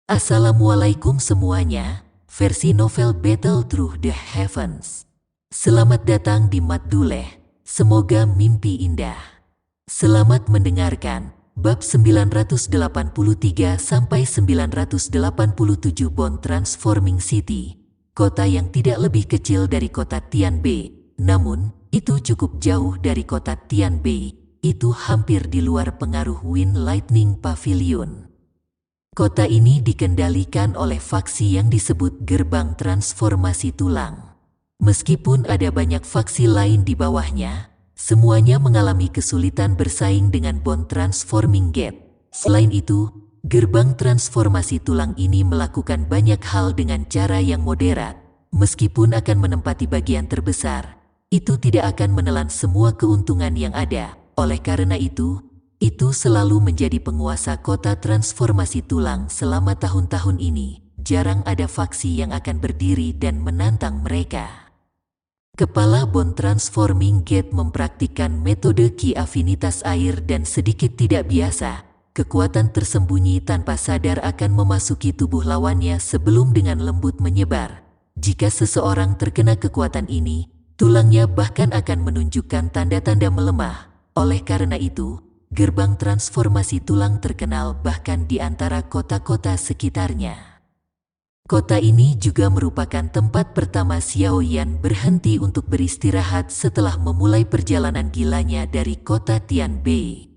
Assalamualaikum semuanya, versi novel Battle Through the Heavens. Selamat datang di Madduleh, semoga mimpi indah. Selamat mendengarkan, bab 983-987 Bond Transforming City, kota yang tidak lebih kecil dari kota Tianbei, namun itu cukup jauh dari kota Tianbei, itu hampir di luar pengaruh Wind Lightning Pavilion. Kota ini dikendalikan oleh faksi yang disebut Gerbang Transformasi Tulang. Meskipun ada banyak faksi lain di bawahnya, semuanya mengalami kesulitan bersaing dengan Bond Transforming Gate. Selain itu, Gerbang Transformasi Tulang ini melakukan banyak hal dengan cara yang moderat. Meskipun akan menempati bagian terbesar, itu tidak akan menelan semua keuntungan yang ada. Oleh karena itu selalu menjadi penguasa kota transformasi tulang selama tahun-tahun ini. Jarang ada faksi yang akan berdiri dan menantang mereka. Kepala Bond Transforming Gate mempraktikkan metode Ki Afinitas Air dan sedikit tidak biasa. Kekuatan tersembunyi tanpa sadar akan memasuki tubuh lawannya sebelum dengan lembut menyebar. Jika seseorang terkena kekuatan ini, tulangnya bahkan akan menunjukkan tanda-tanda melemah. Oleh karena itu, Gerbang Transformasi Tulang terkenal bahkan di antara kota-kota sekitarnya. Kota ini juga merupakan tempat pertama Xiao Yan berhenti untuk beristirahat setelah memulai perjalanan gilanya dari kota Tianbei.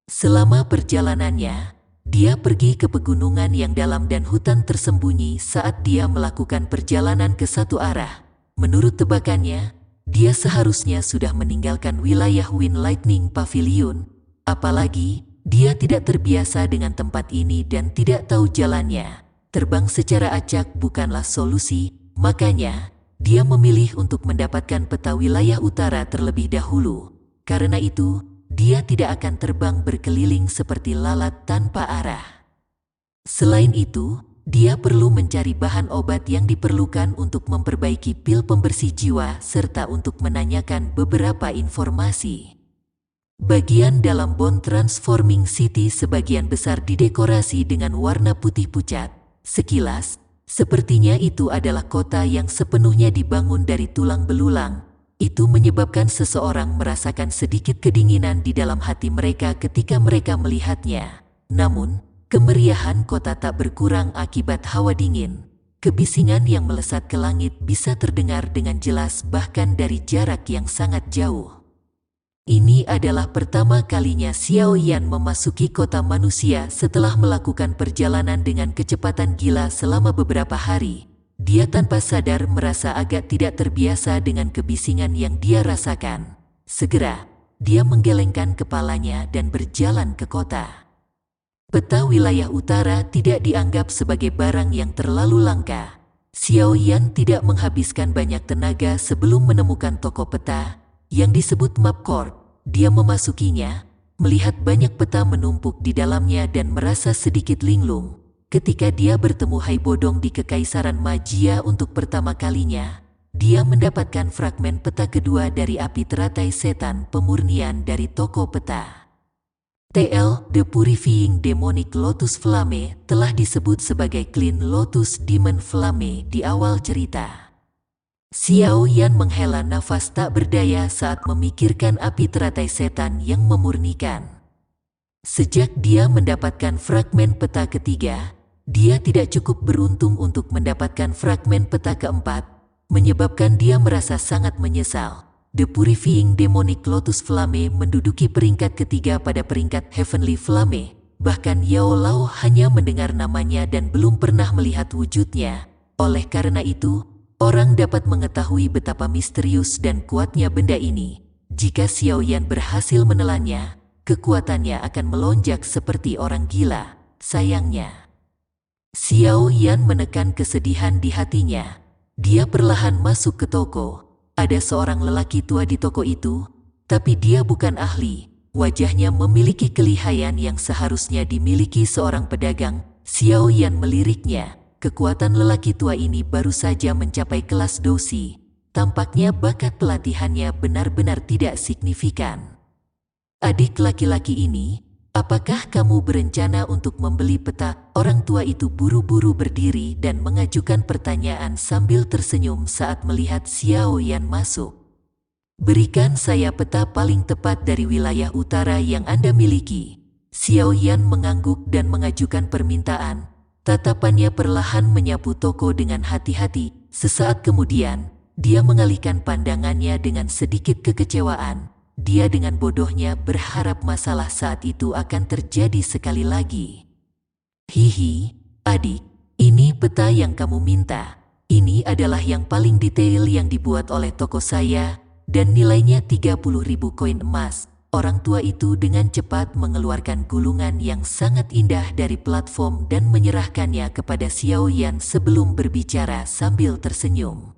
Selama perjalanannya, dia pergi ke pegunungan yang dalam dan hutan tersembunyi saat dia melakukan perjalanan ke satu arah. Menurut tebakannya, dia seharusnya sudah meninggalkan wilayah Wind Lightning Pavilion. Apalagi, dia tidak terbiasa dengan tempat ini dan tidak tahu jalannya. Terbang secara acak bukanlah solusi, makanya dia memilih untuk mendapatkan peta wilayah utara terlebih dahulu. Karena itu, dia tidak akan terbang berkeliling seperti lalat tanpa arah. Selain itu, dia perlu mencari bahan obat yang diperlukan untuk memperbaiki pil pembersih jiwa serta untuk menanyakan beberapa informasi. Bagian dalam Bond Transforming City sebagian besar didekorasi dengan warna putih pucat. Sekilas, sepertinya itu adalah kota yang sepenuhnya dibangun dari tulang belulang. Itu menyebabkan seseorang merasakan sedikit kedinginan di dalam hati mereka ketika mereka melihatnya. Namun, kemeriahan kota tak berkurang akibat hawa dingin. Kebisingan yang melesat ke langit bisa terdengar dengan jelas bahkan dari jarak yang sangat jauh. Ini adalah pertama kalinya Xiao Yan memasuki kota manusia setelah melakukan perjalanan dengan kecepatan gila selama beberapa hari. Dia tanpa sadar merasa agak tidak terbiasa dengan kebisingan yang dia rasakan. Segera, dia menggelengkan kepalanya dan berjalan ke kota. Peta wilayah utara tidak dianggap sebagai barang yang terlalu langka. Xiao Yan tidak menghabiskan banyak tenaga sebelum menemukan toko peta yang disebut Map Court. Dia memasukinya, melihat banyak peta menumpuk di dalamnya dan merasa sedikit linglung. Ketika dia bertemu Hai Bodong di Kekaisaran Magia untuk pertama kalinya, dia mendapatkan fragmen peta kedua dari api teratai setan pemurnian dari toko peta. TL, The Purifying Demonic Lotus Flame, telah disebut sebagai Clean Lotus Demon Flame di awal cerita. Xiao Yan menghela nafas tak berdaya saat memikirkan api teratai setan yang memurnikan. Sejak dia mendapatkan fragmen peta ketiga, dia tidak cukup beruntung untuk mendapatkan fragmen peta keempat, menyebabkan dia merasa sangat menyesal. The Purifying Demonic Lotus Flame menduduki peringkat ketiga pada peringkat Heavenly Flame. Bahkan Yao Lao hanya mendengar namanya dan belum pernah melihat wujudnya. Oleh karena itu, orang dapat mengetahui betapa misterius dan kuatnya benda ini. Jika Xiao Yan berhasil menelannya, kekuatannya akan melonjak seperti orang gila. Sayangnya, Xiao Yan menekan kesedihan di hatinya. Dia perlahan masuk ke toko. Ada seorang lelaki tua di toko itu, tapi dia bukan ahli. Wajahnya memiliki kelihayan yang seharusnya dimiliki seorang pedagang. Xiao Yan meliriknya. Kekuatan lelaki tua ini baru saja mencapai kelas dosi. Tampaknya bakat pelatihannya benar-benar tidak signifikan. Adik laki-laki ini Apakah kamu berencana untuk membeli peta? Orang tua itu buru-buru berdiri dan mengajukan pertanyaan sambil tersenyum saat melihat Xiao Yan masuk. Berikan saya peta paling tepat dari wilayah utara yang Anda miliki. Xiao Yan mengangguk dan mengajukan permintaan. Tatapannya perlahan menyapu toko dengan hati-hati. Sesaat kemudian, dia mengalihkan pandangannya dengan sedikit kekecewaan. Dia dengan bodohnya berharap masalah saat itu akan terjadi sekali lagi. Hihi, adik, ini peta yang kamu minta. Ini adalah yang paling detail yang dibuat oleh toko saya, dan nilainya 30.000 koin emas. Orang tua itu dengan cepat mengeluarkan gulungan yang sangat indah dari platform dan menyerahkannya kepada Xiao Yan sebelum berbicara sambil tersenyum.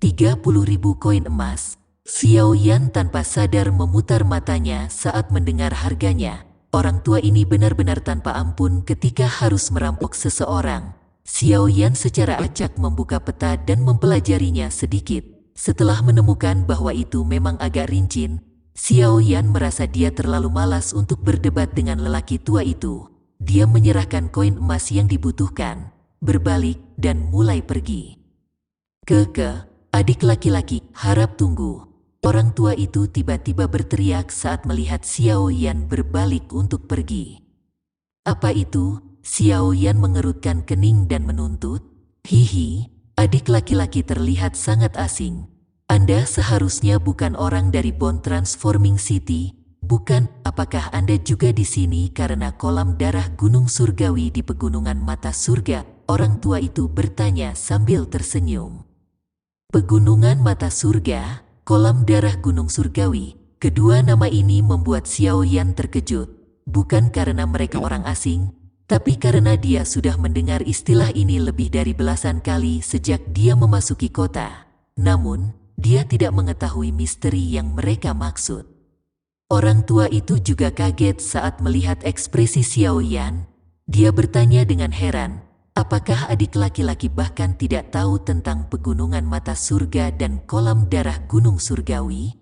30.000 koin emas. Xiao Yan tanpa sadar memutar matanya saat mendengar harganya. Orang tua ini benar-benar tanpa ampun ketika harus merampok seseorang. Xiao Yan secara acak membuka peta dan mempelajarinya sedikit. Setelah menemukan bahwa itu memang agak rincin, Xiao Yan merasa dia terlalu malas untuk berdebat dengan lelaki tua itu. Dia menyerahkan koin emas yang dibutuhkan, berbalik dan mulai pergi. Adik laki-laki, harap tunggu. Orang tua itu tiba-tiba berteriak saat melihat Xiao Yan berbalik untuk pergi. Apa itu? Xiao Yan mengerutkan kening dan menuntut. Hihi, adik laki-laki terlihat sangat asing. Anda seharusnya bukan orang dari Bone Transforming City, bukan? Apakah Anda juga di sini karena kolam darah Gunung Surgawi di Pegunungan Mata Surga? Orang tua itu bertanya sambil tersenyum. Pegunungan Mata Surga, kolam darah Gunung Surgawi. Kedua nama ini membuat Xiao Yan terkejut, bukan karena mereka orang asing, tapi karena dia sudah mendengar istilah ini lebih dari belasan kali sejak dia memasuki kota. Namun, dia tidak mengetahui misteri yang mereka maksud. Orang tua itu juga kaget saat melihat ekspresi Xiao Yan. Dia bertanya dengan heran, apakah adik laki-laki bahkan tidak tahu tentang Pegunungan Mata Surga dan kolam darah Gunung Surgawi?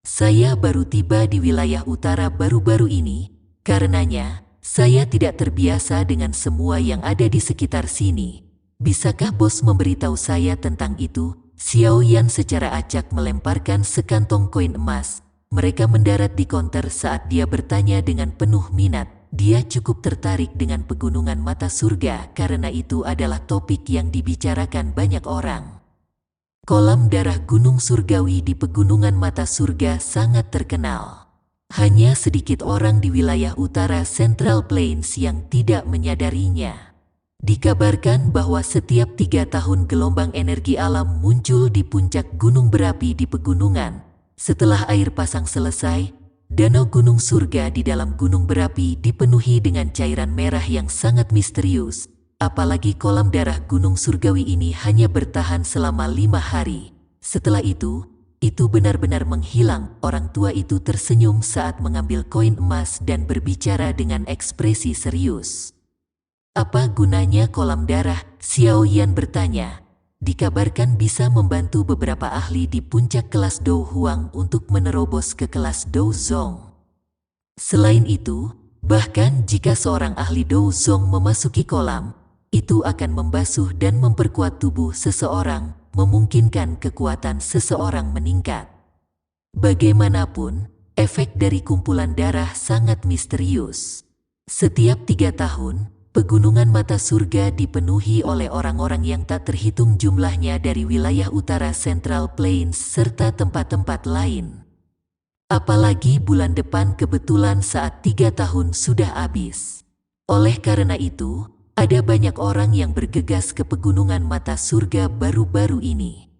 Saya baru tiba di wilayah utara baru-baru ini, karenanya saya tidak terbiasa dengan semua yang ada di sekitar sini. Bisakah bos memberitahu saya tentang itu? Xiao Yan secara acak melemparkan sekantong koin emas. Mereka mendarat di konter saat dia bertanya dengan penuh minat. Dia cukup tertarik dengan Pegunungan Mata Surga karena itu adalah topik yang dibicarakan banyak orang. Kolam darah Gunung Surgawi di Pegunungan Mata Surga sangat terkenal. Hanya sedikit orang di wilayah utara Central Plains yang tidak menyadarinya. Dikabarkan bahwa setiap 3 tahun gelombang energi alam muncul di puncak gunung berapi di pegunungan. Setelah air pasang selesai, danau Gunung Surga di dalam gunung berapi dipenuhi dengan cairan merah yang sangat misterius. Apalagi kolam darah Gunung Surgawi ini hanya bertahan selama 5 hari. Setelah itu benar-benar menghilang. Orang tua itu tersenyum saat mengambil koin emas dan berbicara dengan ekspresi serius. Apa gunanya kolam darah? Xiao Yan bertanya. Dikabarkan bisa membantu beberapa ahli di puncak kelas Dou Huang untuk menerobos ke kelas Dou Zong. Selain itu, bahkan jika seorang ahli Dou Zong memasuki kolam, itu akan membasuh dan memperkuat tubuh seseorang, memungkinkan kekuatan seseorang meningkat. Bagaimanapun, efek dari kumpulan darah sangat misterius. Setiap 3 tahun, Pegunungan Mata Surga dipenuhi oleh orang-orang yang tak terhitung jumlahnya dari wilayah utara Central Plains serta tempat-tempat lain. Apalagi bulan depan kebetulan saat 3 tahun sudah habis. Oleh karena itu, ada banyak orang yang bergegas ke Pegunungan Mata Surga baru-baru ini.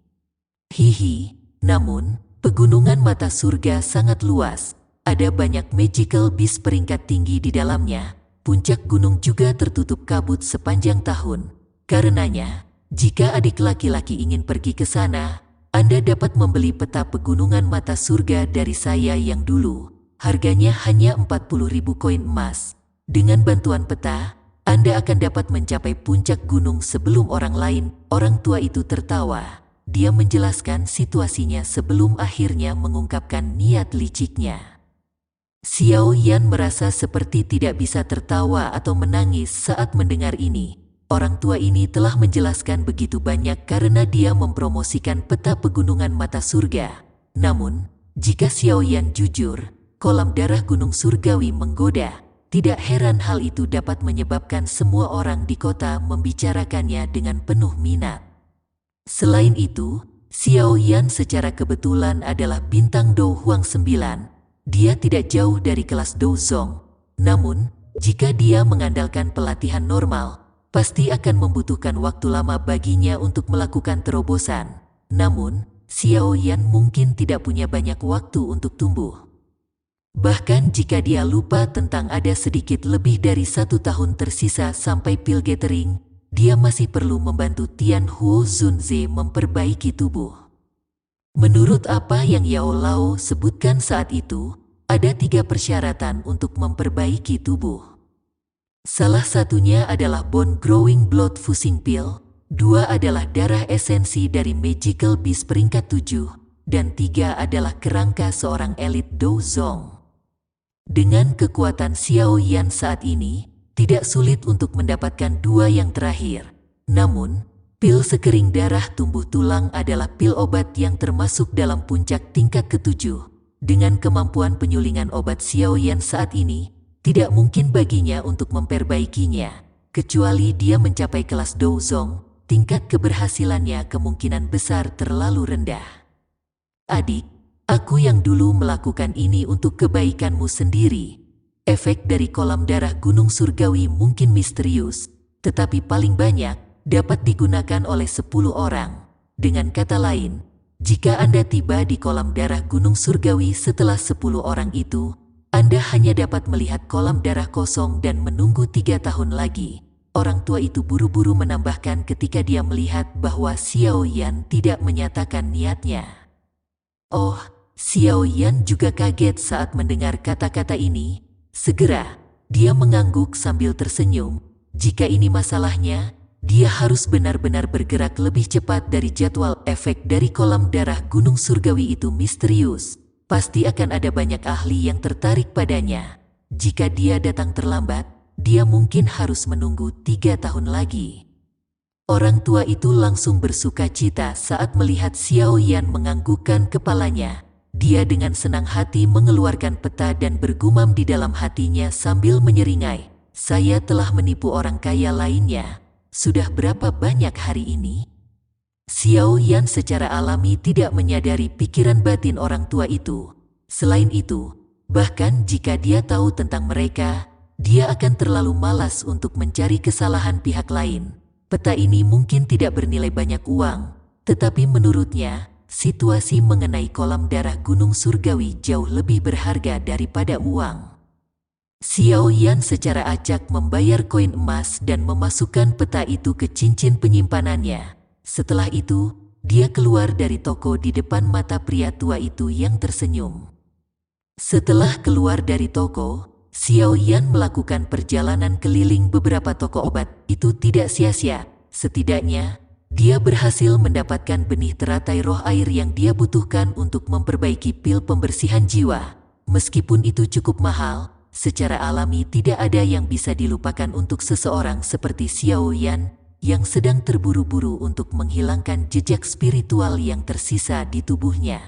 Hihi, namun, Pegunungan Mata Surga sangat luas. Ada banyak magical beast peringkat tinggi di dalamnya. Puncak gunung juga tertutup kabut sepanjang tahun. Karenanya, jika adik laki-laki ingin pergi ke sana, Anda dapat membeli peta Pegunungan Mata Surga dari saya yang dulu. Harganya hanya 40.000 koin emas. Dengan bantuan peta, Anda akan dapat mencapai puncak gunung sebelum orang lain. Orang tua itu tertawa. Dia menjelaskan situasinya sebelum akhirnya mengungkapkan niat liciknya. Xiao Yan merasa seperti tidak bisa tertawa atau menangis saat mendengar ini. Orang tua ini telah menjelaskan begitu banyak karena dia mempromosikan peta pegunungan mata surga. Namun, jika Xiao Yan jujur, kolam darah gunung surgawi menggoda. Tidak heran hal itu dapat menyebabkan semua orang di kota membicarakannya dengan penuh minat. Selain itu, Xiao Yan secara kebetulan adalah bintang Dou Huang 9. Dia tidak jauh dari kelas Dou Zong. Namun, jika dia mengandalkan pelatihan normal, pasti akan membutuhkan waktu lama baginya untuk melakukan terobosan. Namun, Xiao Yan mungkin tidak punya banyak waktu untuk tumbuh. Bahkan jika dia lupa tentang ada sedikit lebih dari 1 tahun tersisa sampai pil gathering, dia masih perlu membantu Tian Huo Zunze memperbaiki tubuh. Menurut apa yang Yao Lao sebutkan saat itu, ada 3 persyaratan untuk memperbaiki tubuh. Salah satunya adalah Bone Growing Blood Fusing Pill, 2 adalah darah esensi dari Magical Beast peringkat 7, dan 3 adalah kerangka seorang elit Dou Zong. Dengan kekuatan Xiao Yan saat ini, tidak sulit untuk mendapatkan 2 yang terakhir. Namun, pil sekering darah tumbuh tulang adalah pil obat yang termasuk dalam puncak tingkat ke-7. Dengan kemampuan penyulingan obat Xiao Yan saat ini, tidak mungkin baginya untuk memperbaikinya. Kecuali dia mencapai kelas Dou Zong, tingkat keberhasilannya kemungkinan besar terlalu rendah. Adik, aku yang dulu melakukan ini untuk kebaikanmu sendiri. Efek dari kolam darah gunung surgawi mungkin misterius, tetapi paling banyak dapat digunakan oleh 10 orang. Dengan kata lain, jika Anda tiba di kolam darah gunung surgawi setelah 10 orang itu, Anda hanya dapat melihat kolam darah kosong dan menunggu 3 tahun lagi. Orang tua itu buru-buru menambahkan ketika dia melihat bahwa Xiao Yan tidak menyatakan niatnya. Oh, Xiao Yan juga kaget saat mendengar kata-kata ini. Segera, dia mengangguk sambil tersenyum. Jika ini masalahnya, dia harus benar-benar bergerak lebih cepat dari jadwal. Efek dari kolam darah gunung surgawi itu misterius. Pasti akan ada banyak ahli yang tertarik padanya. Jika dia datang terlambat, dia mungkin harus menunggu 3 tahun lagi. Orang tua itu langsung bersuka cita saat melihat Xiao Yan menganggukkan kepalanya. Dia dengan senang hati mengeluarkan peta dan bergumam di dalam hatinya sambil menyeringai. Saya telah menipu orang kaya lainnya. Sudah berapa banyak hari ini? Xiao Yan secara alami tidak menyadari pikiran batin orang tua itu. Selain itu, bahkan jika dia tahu tentang mereka, dia akan terlalu malas untuk mencari kesalahan pihak lain. Peta ini mungkin tidak bernilai banyak uang, tetapi menurutnya, situasi mengenai kolam darah gunung surgawi jauh lebih berharga daripada uang. Xiao Yan secara acak membayar koin emas dan memasukkan peta itu ke cincin penyimpanannya. Setelah itu, dia keluar dari toko di depan mata pria tua itu yang tersenyum. Setelah keluar dari toko, Xiao Yan melakukan perjalanan keliling beberapa toko obat. Itu tidak sia-sia, setidaknya dia berhasil mendapatkan benih teratai roh air yang dia butuhkan untuk memperbaiki pil pembersihan jiwa. Meskipun itu cukup mahal, secara alami tidak ada yang bisa dilupakan untuk seseorang seperti Xiao Yan yang sedang terburu-buru untuk menghilangkan jejak spiritual yang tersisa di tubuhnya.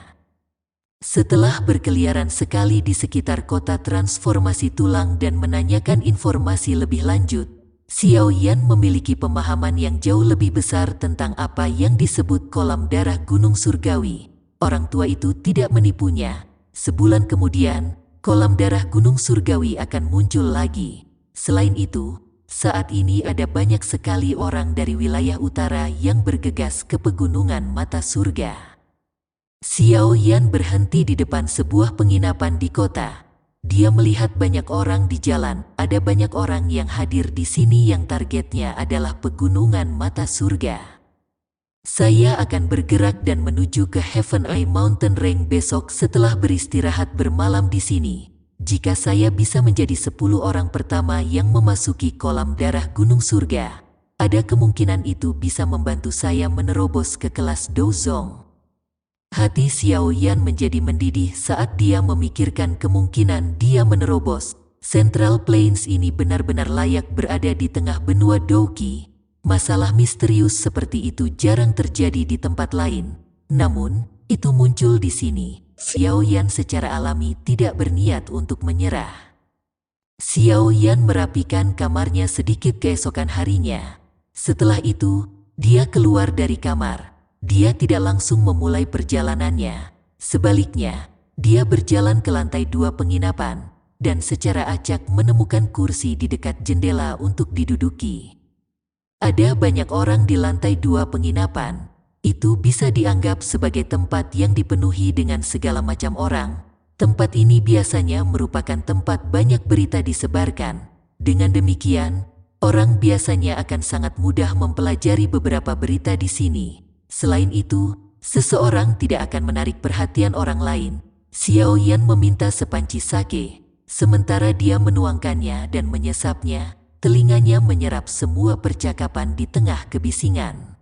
Setelah berkeliaran sekali di sekitar kota transformasi tulang dan menanyakan informasi lebih lanjut, Xiao Yan memiliki pemahaman yang jauh lebih besar tentang apa yang disebut kolam darah gunung surgawi. Orang tua itu tidak menipunya. Sebulan kemudian, kolam darah gunung surgawi akan muncul lagi. Selain itu, saat ini ada banyak sekali orang dari wilayah utara yang bergegas ke pegunungan mata surga. Xiao Yan berhenti di depan sebuah penginapan di kota. Dia melihat banyak orang di jalan. Ada banyak orang yang hadir di sini yang targetnya adalah pegunungan mata surga. Saya akan bergerak dan menuju ke Heaven Eye Mountain Range besok setelah beristirahat bermalam di sini. Jika saya bisa menjadi 10 orang pertama yang memasuki kolam darah gunung surga, ada kemungkinan itu bisa membantu saya menerobos ke kelas Dou Zong. Hati Xiao Yan menjadi mendidih saat dia memikirkan kemungkinan dia menerobos. Central Plains ini benar-benar layak berada di tengah benua Douqi. Masalah misterius seperti itu jarang terjadi di tempat lain. Namun, itu muncul di sini. Xiao Yan secara alami tidak berniat untuk menyerah. Xiao Yan merapikan kamarnya sedikit keesokan harinya. Setelah itu, dia keluar dari kamar. Dia tidak langsung memulai perjalanannya. Sebaliknya, dia berjalan ke lantai 2 penginapan dan secara acak menemukan kursi di dekat jendela untuk diduduki. Ada banyak orang di lantai 2 penginapan. Itu bisa dianggap sebagai tempat yang dipenuhi dengan segala macam orang. Tempat ini biasanya merupakan tempat banyak berita disebarkan. Dengan demikian, orang biasanya akan sangat mudah mempelajari beberapa berita di sini. Selain itu, seseorang tidak akan menarik perhatian orang lain. Xiao Yan meminta sepanci sake. Sementara dia menuangkannya dan menyesapnya, telinganya menyerap semua percakapan di tengah kebisingan.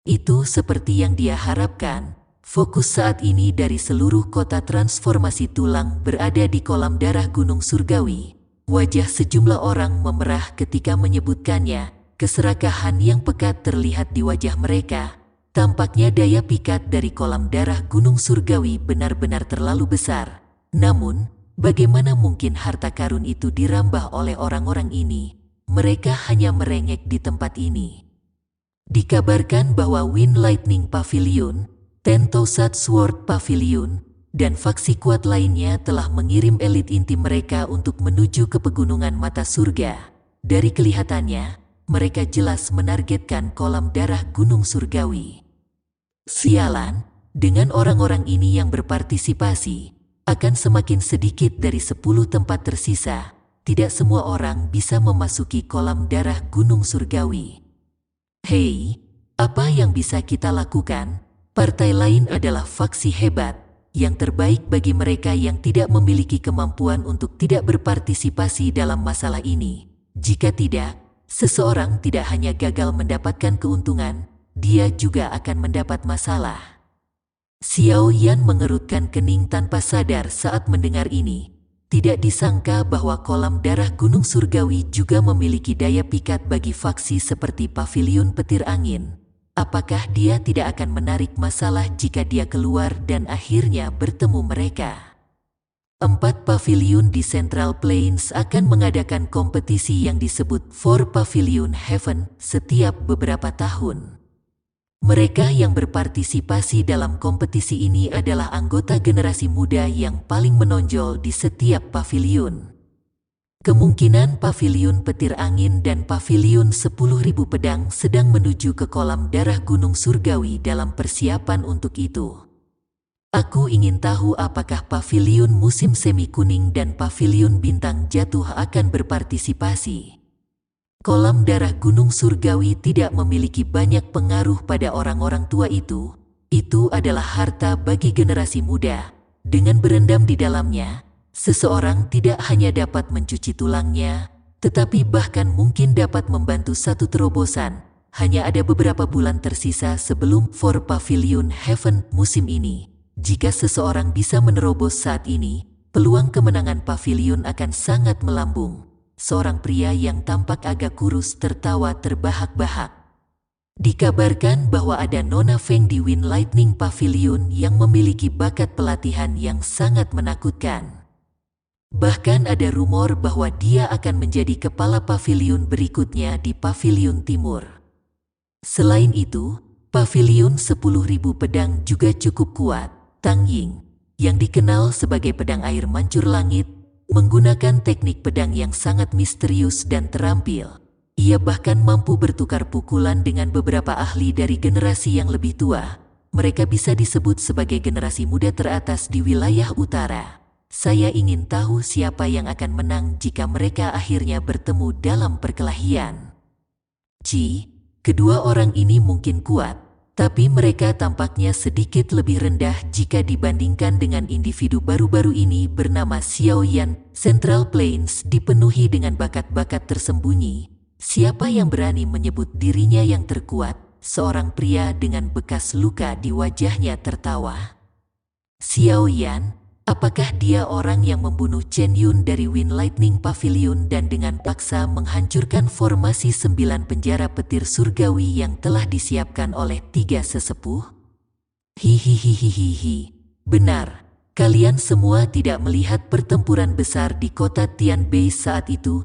Itu seperti yang dia harapkan. Fokus saat ini dari seluruh kota transformasi tulang berada di kolam darah Gunung Surgawi. Wajah sejumlah orang memerah ketika menyebutkannya. Keserakahan yang pekat terlihat di wajah mereka. Tampaknya daya pikat dari kolam darah Gunung Surgawi benar-benar terlalu besar. Namun, bagaimana mungkin harta karun itu dirambah oleh orang-orang ini? Mereka hanya merengek di tempat ini. Dikabarkan bahwa Wind Lightning Pavilion, Ten Thousand Sword Pavilion, dan faksi kuat lainnya telah mengirim elit inti mereka untuk menuju ke pegunungan mata surga. Dari kelihatannya, mereka jelas menargetkan kolam darah Gunung Surgawi. Sialan, dengan orang-orang ini yang berpartisipasi, akan semakin sedikit dari 10 tempat tersisa. Tidak semua orang bisa memasuki kolam darah Gunung Surgawi. Hei, apa yang bisa kita lakukan? Partai lain adalah faksi hebat. Yang terbaik bagi mereka yang tidak memiliki kemampuan untuk tidak berpartisipasi dalam masalah ini. Jika tidak, seseorang tidak hanya gagal mendapatkan keuntungan, dia juga akan mendapat masalah. Xiao Yan mengerutkan kening tanpa sadar saat mendengar ini. Tidak disangka bahwa kolam darah Gunung Surgawi juga memiliki daya pikat bagi faksi seperti Pavilion Petir Angin. Apakah dia tidak akan menarik masalah jika dia keluar dan akhirnya bertemu mereka? 4 pavilion di Central Plains akan mengadakan kompetisi yang disebut For Pavilion Heaven setiap beberapa tahun. Mereka yang berpartisipasi dalam kompetisi ini adalah anggota generasi muda yang paling menonjol di setiap pavilion. Kemungkinan Pavilion Petir Angin dan Pavilion 10.000 Pedang sedang menuju ke kolam darah Gunung Surgawi dalam persiapan untuk itu. Aku ingin tahu apakah Pavilion Musim Semi Kuning dan Pavilion Bintang Jatuh akan berpartisipasi. Kolam darah Gunung Surgawi tidak memiliki banyak pengaruh pada orang-orang tua itu. Itu adalah harta bagi generasi muda. Dengan berendam di dalamnya, seseorang tidak hanya dapat mencuci tulangnya, tetapi bahkan mungkin dapat membantu satu terobosan. Hanya ada beberapa bulan tersisa sebelum For Pavilion Heaven musim ini. Jika seseorang bisa menerobos saat ini, peluang kemenangan pavilion akan sangat melambung. Seorang pria yang tampak agak kurus tertawa terbahak-bahak. Dikabarkan bahwa ada Nona Feng di Wind Lightning Pavilion yang memiliki bakat pelatihan yang sangat menakutkan. Bahkan ada rumor bahwa dia akan menjadi kepala pavilion berikutnya di Pavilion Timur. Selain itu, Pavilion 10.000 Pedang juga cukup kuat. Tang Ying, yang dikenal sebagai pedang air mancur langit, menggunakan teknik pedang yang sangat misterius dan terampil. Ia bahkan mampu bertukar pukulan dengan beberapa ahli dari generasi yang lebih tua. Mereka bisa disebut sebagai generasi muda teratas di wilayah utara. Saya ingin tahu siapa yang akan menang jika mereka akhirnya bertemu dalam perkelahian. Kedua orang ini mungkin kuat, tapi mereka tampaknya sedikit lebih rendah jika dibandingkan dengan individu baru-baru ini bernama Xiao Yan. Central Plains dipenuhi dengan bakat-bakat tersembunyi. Siapa yang berani menyebut dirinya yang terkuat? seorang pria dengan bekas luka di wajahnya tertawa. Xiao Yan, apakah dia orang yang membunuh Chen Yun dari Wind Lightning Pavilion dan dengan paksa menghancurkan formasi 9 penjara petir surgawi yang telah disiapkan oleh 3 sesepuh? Hihihihihihi, benar. Kalian semua tidak melihat pertempuran besar di kota Tianbei saat itu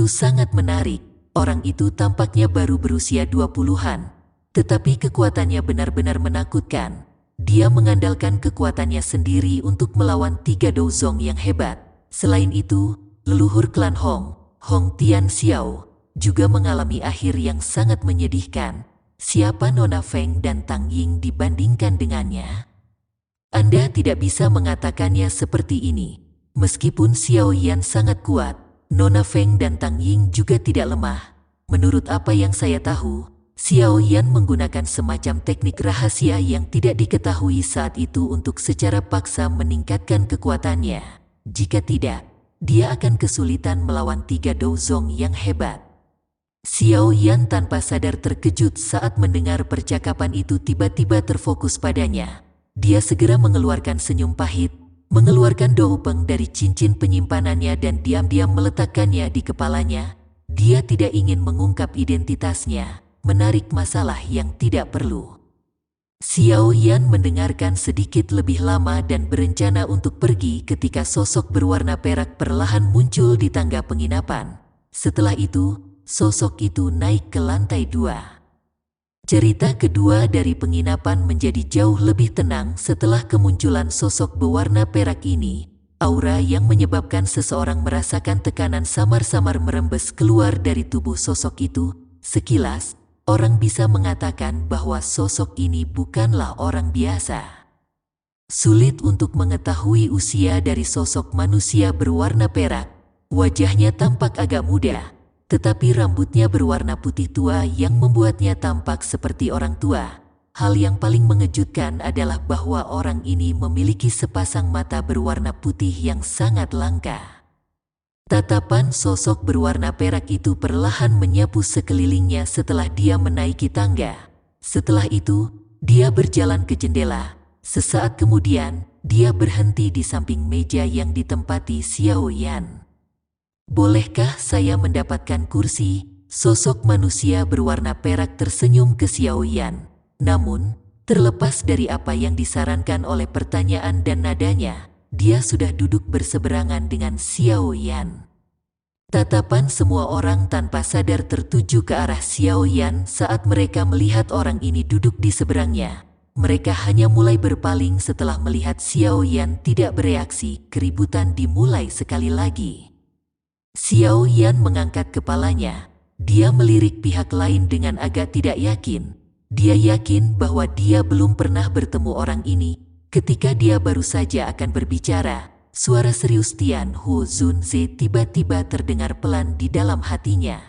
sangat menarik. Orang itu tampaknya baru berusia 20-an, tetapi kekuatannya benar-benar menakutkan. Dia mengandalkan kekuatannya sendiri untuk melawan 3 Douzong yang hebat. Selain itu, leluhur klan Hong Tian Xiao, juga mengalami akhir yang sangat menyedihkan. Siapa Nona Feng dan Tang Ying dibandingkan dengannya? Anda tidak bisa mengatakannya seperti ini. Meskipun Xiao Yan sangat kuat, Nona Feng dan Tang Ying juga tidak lemah. Menurut apa yang saya tahu, Xiao Yan menggunakan semacam teknik rahasia yang tidak diketahui saat itu untuk secara paksa meningkatkan kekuatannya. Jika tidak, dia akan kesulitan melawan 3 Douzong yang hebat. Xiao Yan tanpa sadar terkejut saat mendengar percakapan itu tiba-tiba terfokus padanya. Dia segera mengeluarkan senyum pahit, mengeluarkan doupeng dari cincin penyimpanannya dan diam-diam meletakkannya di kepalanya. Dia tidak ingin mengungkap identitasnya, menarik masalah yang tidak perlu. Xiao Yan mendengarkan sedikit lebih lama dan berencana untuk pergi ketika sosok berwarna perak perlahan muncul di tangga penginapan. Setelah itu, sosok itu naik ke lantai 2. Cerita kedua dari penginapan menjadi jauh lebih tenang setelah kemunculan sosok berwarna perak ini. Aura yang menyebabkan seseorang merasakan tekanan samar-samar merembes keluar dari tubuh sosok itu. Sekilas, orang bisa mengatakan bahwa sosok ini bukanlah orang biasa. Sulit untuk mengetahui usia dari sosok manusia berwarna perak. Wajahnya tampak agak muda, tetapi rambutnya berwarna putih tua yang membuatnya tampak seperti orang tua. Hal yang paling mengejutkan adalah bahwa orang ini memiliki sepasang mata berwarna putih yang sangat langka. Tatapan sosok berwarna perak itu perlahan menyapu sekelilingnya setelah dia menaiki tangga. Setelah itu, dia berjalan ke jendela. Sesaat kemudian, dia berhenti di samping meja yang ditempati Xiao Yan. Bolehkah saya mendapatkan kursi? Sosok manusia berwarna perak tersenyum ke Xiao Yan. Namun, terlepas dari apa yang disarankan oleh pertanyaan dan nadanya, dia sudah duduk berseberangan dengan Xiao Yan. Tatapan semua orang tanpa sadar tertuju ke arah Xiao Yan saat mereka melihat orang ini duduk di seberangnya. Mereka hanya mulai berpaling setelah melihat Xiao Yan tidak bereaksi. Keributan dimulai sekali lagi. Xiao Yan mengangkat kepalanya. Dia melirik pihak lain dengan agak tidak yakin. Dia yakin bahwa dia belum pernah bertemu orang ini. Ketika dia baru saja akan berbicara, suara serius Tian Hu Zunze tiba-tiba terdengar pelan di dalam hatinya.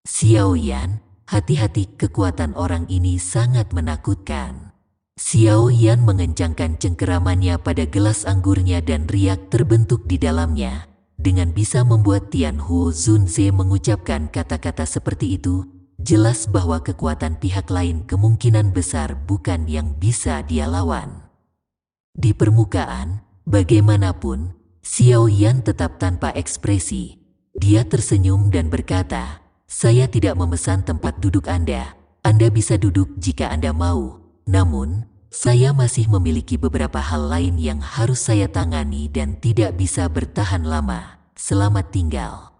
Xiao Yan, hati-hati, kekuatan orang ini sangat menakutkan. Xiao Yan mengencangkan cengkeramannya pada gelas anggurnya dan riak terbentuk di dalamnya. Dengan bisa membuat Tian Hu Zunze mengucapkan kata-kata seperti itu, jelas bahwa kekuatan pihak lain kemungkinan besar bukan yang bisa dia lawan. Di permukaan, bagaimanapun, Xiao Yan tetap tanpa ekspresi. Dia tersenyum dan berkata, "Saya tidak memesan tempat duduk Anda. Anda bisa duduk jika Anda mau. Namun, saya masih memiliki beberapa hal lain yang harus saya tangani dan tidak bisa bertahan lama. Selamat tinggal."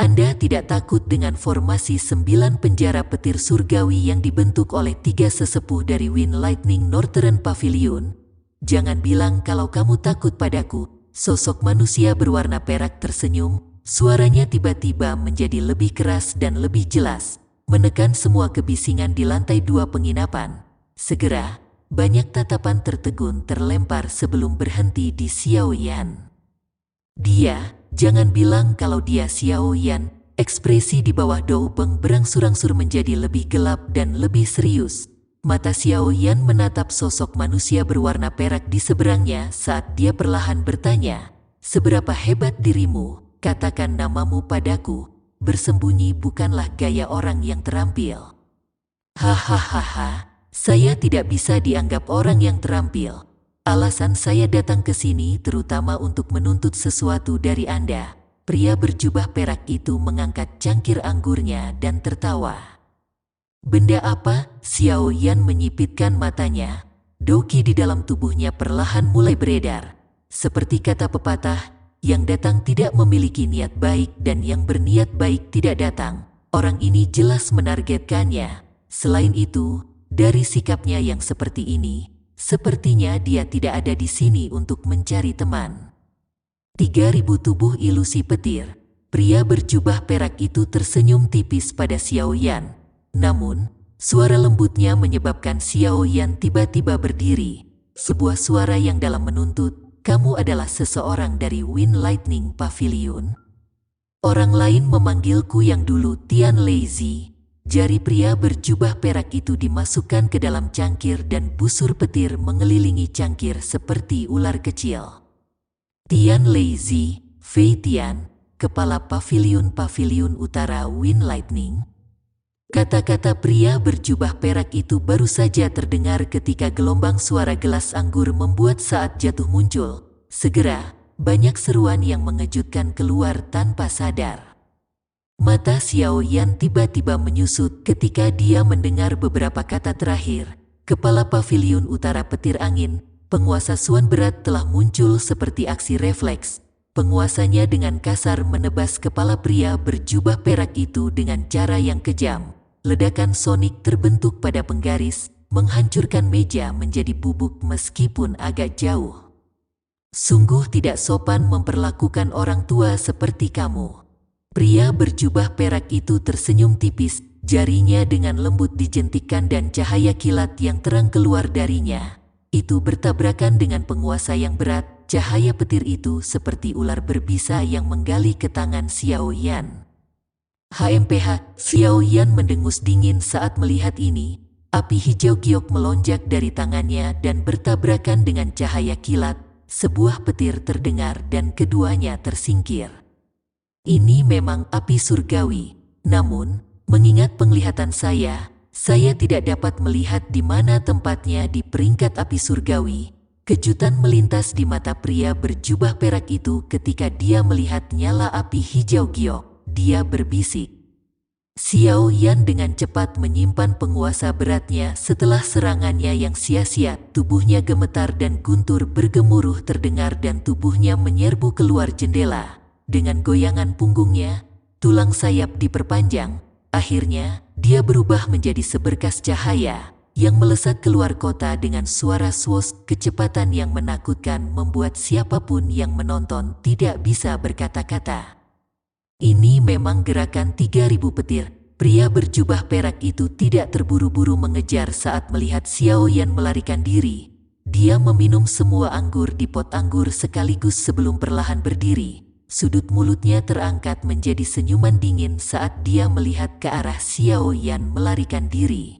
Anda tidak takut dengan formasi 9 penjara petir surgawi yang dibentuk oleh 3 sesepuh dari Wind Lightning Northern Pavilion? Jangan bilang kalau kamu takut padaku. Sosok manusia berwarna perak tersenyum. Suaranya tiba-tiba menjadi lebih keras dan lebih jelas, menekan semua kebisingan di lantai 2 penginapan. Segera, banyak tatapan tertegun terlempar sebelum berhenti di Xiao Yan. Jangan bilang kalau dia Xiao Yan. Ekspresi di bawah doupeng berangsur-angsur menjadi lebih gelap dan lebih serius. Mata Xiao Yan menatap sosok manusia berwarna perak di seberangnya saat dia perlahan bertanya, "Seberapa hebat dirimu? Katakan namamu padaku." Bersembunyi bukanlah gaya orang yang terampil. Hahaha, saya tidak bisa dianggap orang yang terampil. Alasan saya datang ke sini terutama untuk menuntut sesuatu dari Anda. Pria berjubah perak itu mengangkat cangkir anggurnya dan tertawa. Benda apa? Xiao Yan menyipitkan matanya. Doki di dalam tubuhnya perlahan mulai beredar. Seperti kata pepatah, yang datang tidak memiliki niat baik dan yang berniat baik tidak datang. Orang ini jelas menargetkannya. Selain itu, dari sikapnya yang seperti ini, sepertinya dia tidak ada di sini untuk mencari teman. 3000 tubuh ilusi petir. Pria berjubah perak itu tersenyum tipis pada Xiao Yan. Namun, suara lembutnya menyebabkan Xiao Yan tiba-tiba berdiri. Sebuah suara yang dalam menuntut, "Kamu adalah seseorang dari Wind Lightning Pavilion?" Orang lain memanggilku yang dulu Tian Lazy. Jari pria berjubah perak itu dimasukkan ke dalam cangkir dan busur petir mengelilingi cangkir seperti ular kecil. Tian Lazy, Fei Tian, kepala pavilion utara Wind Lightning. Kata-kata pria berjubah perak itu baru saja terdengar ketika gelombang suara gelas anggur membuat saat jatuh muncul. Segera, banyak seruan yang mengejutkan keluar tanpa sadar. Mata Xiao Yan tiba-tiba menyusut ketika dia mendengar beberapa kata terakhir. Kepala pavilion utara petir angin, penguasa Suan berat telah muncul seperti aksi refleks. Penguasanya dengan kasar menebas kepala pria berjubah perak itu dengan cara yang kejam. Ledakan sonik terbentuk pada penggaris, menghancurkan meja menjadi bubuk meskipun agak jauh. Sungguh tidak sopan memperlakukan orang tua seperti kamu. Pria berjubah perak itu tersenyum tipis, jarinya dengan lembut dijentikkan dan cahaya kilat yang terang keluar darinya. Itu bertabrakan dengan penguasa yang berat, cahaya petir itu seperti ular berbisa yang menggali ke tangan Xiao Yan. HMPH, Xiao Yan mendengus dingin saat melihat ini. Api hijau giok melonjak dari tangannya dan bertabrakan dengan cahaya kilat. Sebuah petir terdengar dan keduanya tersingkir. Ini memang api surgawi, namun, mengingat penglihatan saya tidak dapat melihat di mana tempatnya di peringkat api surgawi. Kejutan melintas di mata pria berjubah perak itu ketika dia melihat nyala api hijau giok. Dia berbisik. Xiao Yan dengan cepat menyimpan penguasa beratnya setelah serangannya yang sia-sia. Tubuhnya gemetar dan guntur bergemuruh terdengar dan tubuhnya menyerbu keluar jendela. Dengan goyangan punggungnya, tulang sayap diperpanjang. Akhirnya, dia berubah menjadi seberkas cahaya yang melesat keluar kota dengan suara swoosh. Kecepatan yang menakutkan membuat siapapun yang menonton tidak bisa berkata-kata. Ini memang gerakan 3000 petir. Pria berjubah perak itu tidak terburu-buru mengejar saat melihat Xiao Yan melarikan diri. Dia meminum semua anggur di pot anggur sekaligus sebelum perlahan berdiri. Sudut mulutnya terangkat menjadi senyuman dingin saat dia melihat ke arah Xiao Yan melarikan diri.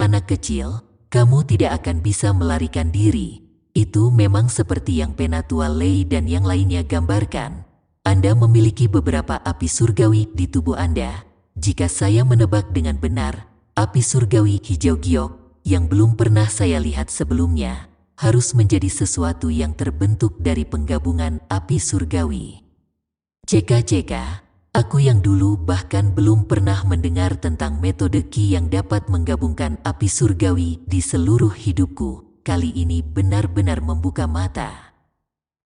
Anak kecil, kamu tidak akan bisa melarikan diri. Itu memang seperti yang Penatua Lei dan yang lainnya gambarkan. Anda memiliki beberapa api surgawi di tubuh Anda. Jika saya menebak dengan benar, api surgawi hijau giok yang belum pernah saya lihat sebelumnya harus menjadi sesuatu yang terbentuk dari penggabungan api surgawi. CK, aku yang dulu bahkan belum pernah mendengar tentang metode Qi yang dapat menggabungkan api surgawi di seluruh hidupku. Kali ini benar-benar membuka mata.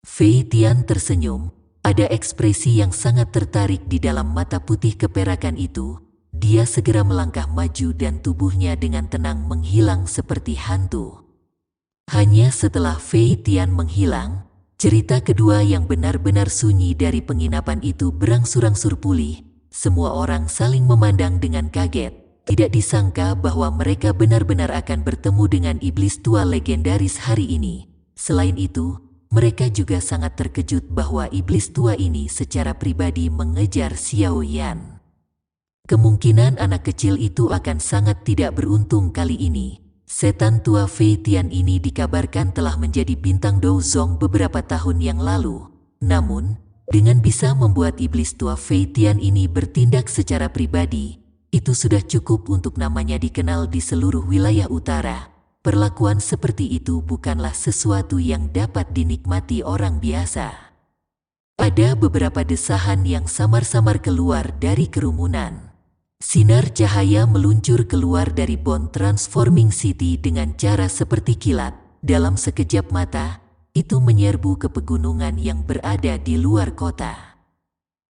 Fei Tian tersenyum. Ada ekspresi yang sangat tertarik di dalam mata putih keperakan itu. Dia segera melangkah maju dan tubuhnya dengan tenang menghilang seperti hantu. Hanya setelah Fei Tian menghilang, cerita kedua yang benar-benar sunyi dari penginapan itu berangsur-angsur pulih. Semua orang saling memandang dengan kaget. Tidak disangka bahwa mereka benar-benar akan bertemu dengan iblis tua legendaris hari ini. Selain itu, mereka juga sangat terkejut bahwa iblis tua ini secara pribadi mengejar Xiao Yan. Kemungkinan anak kecil itu akan sangat tidak beruntung kali ini. Setan tua Fei Tian ini dikabarkan telah menjadi bintang Douzong beberapa tahun yang lalu. Namun, dengan bisa membuat iblis tua Fei Tian ini bertindak secara pribadi, itu sudah cukup untuk namanya dikenal di seluruh wilayah utara. Perlakuan seperti itu bukanlah sesuatu yang dapat dinikmati orang biasa. Ada beberapa desahan yang samar-samar keluar dari kerumunan. Sinar cahaya meluncur keluar dari Bond Transforming City dengan cara seperti kilat. Dalam sekejap mata, itu menyerbu ke pegunungan yang berada di luar kota.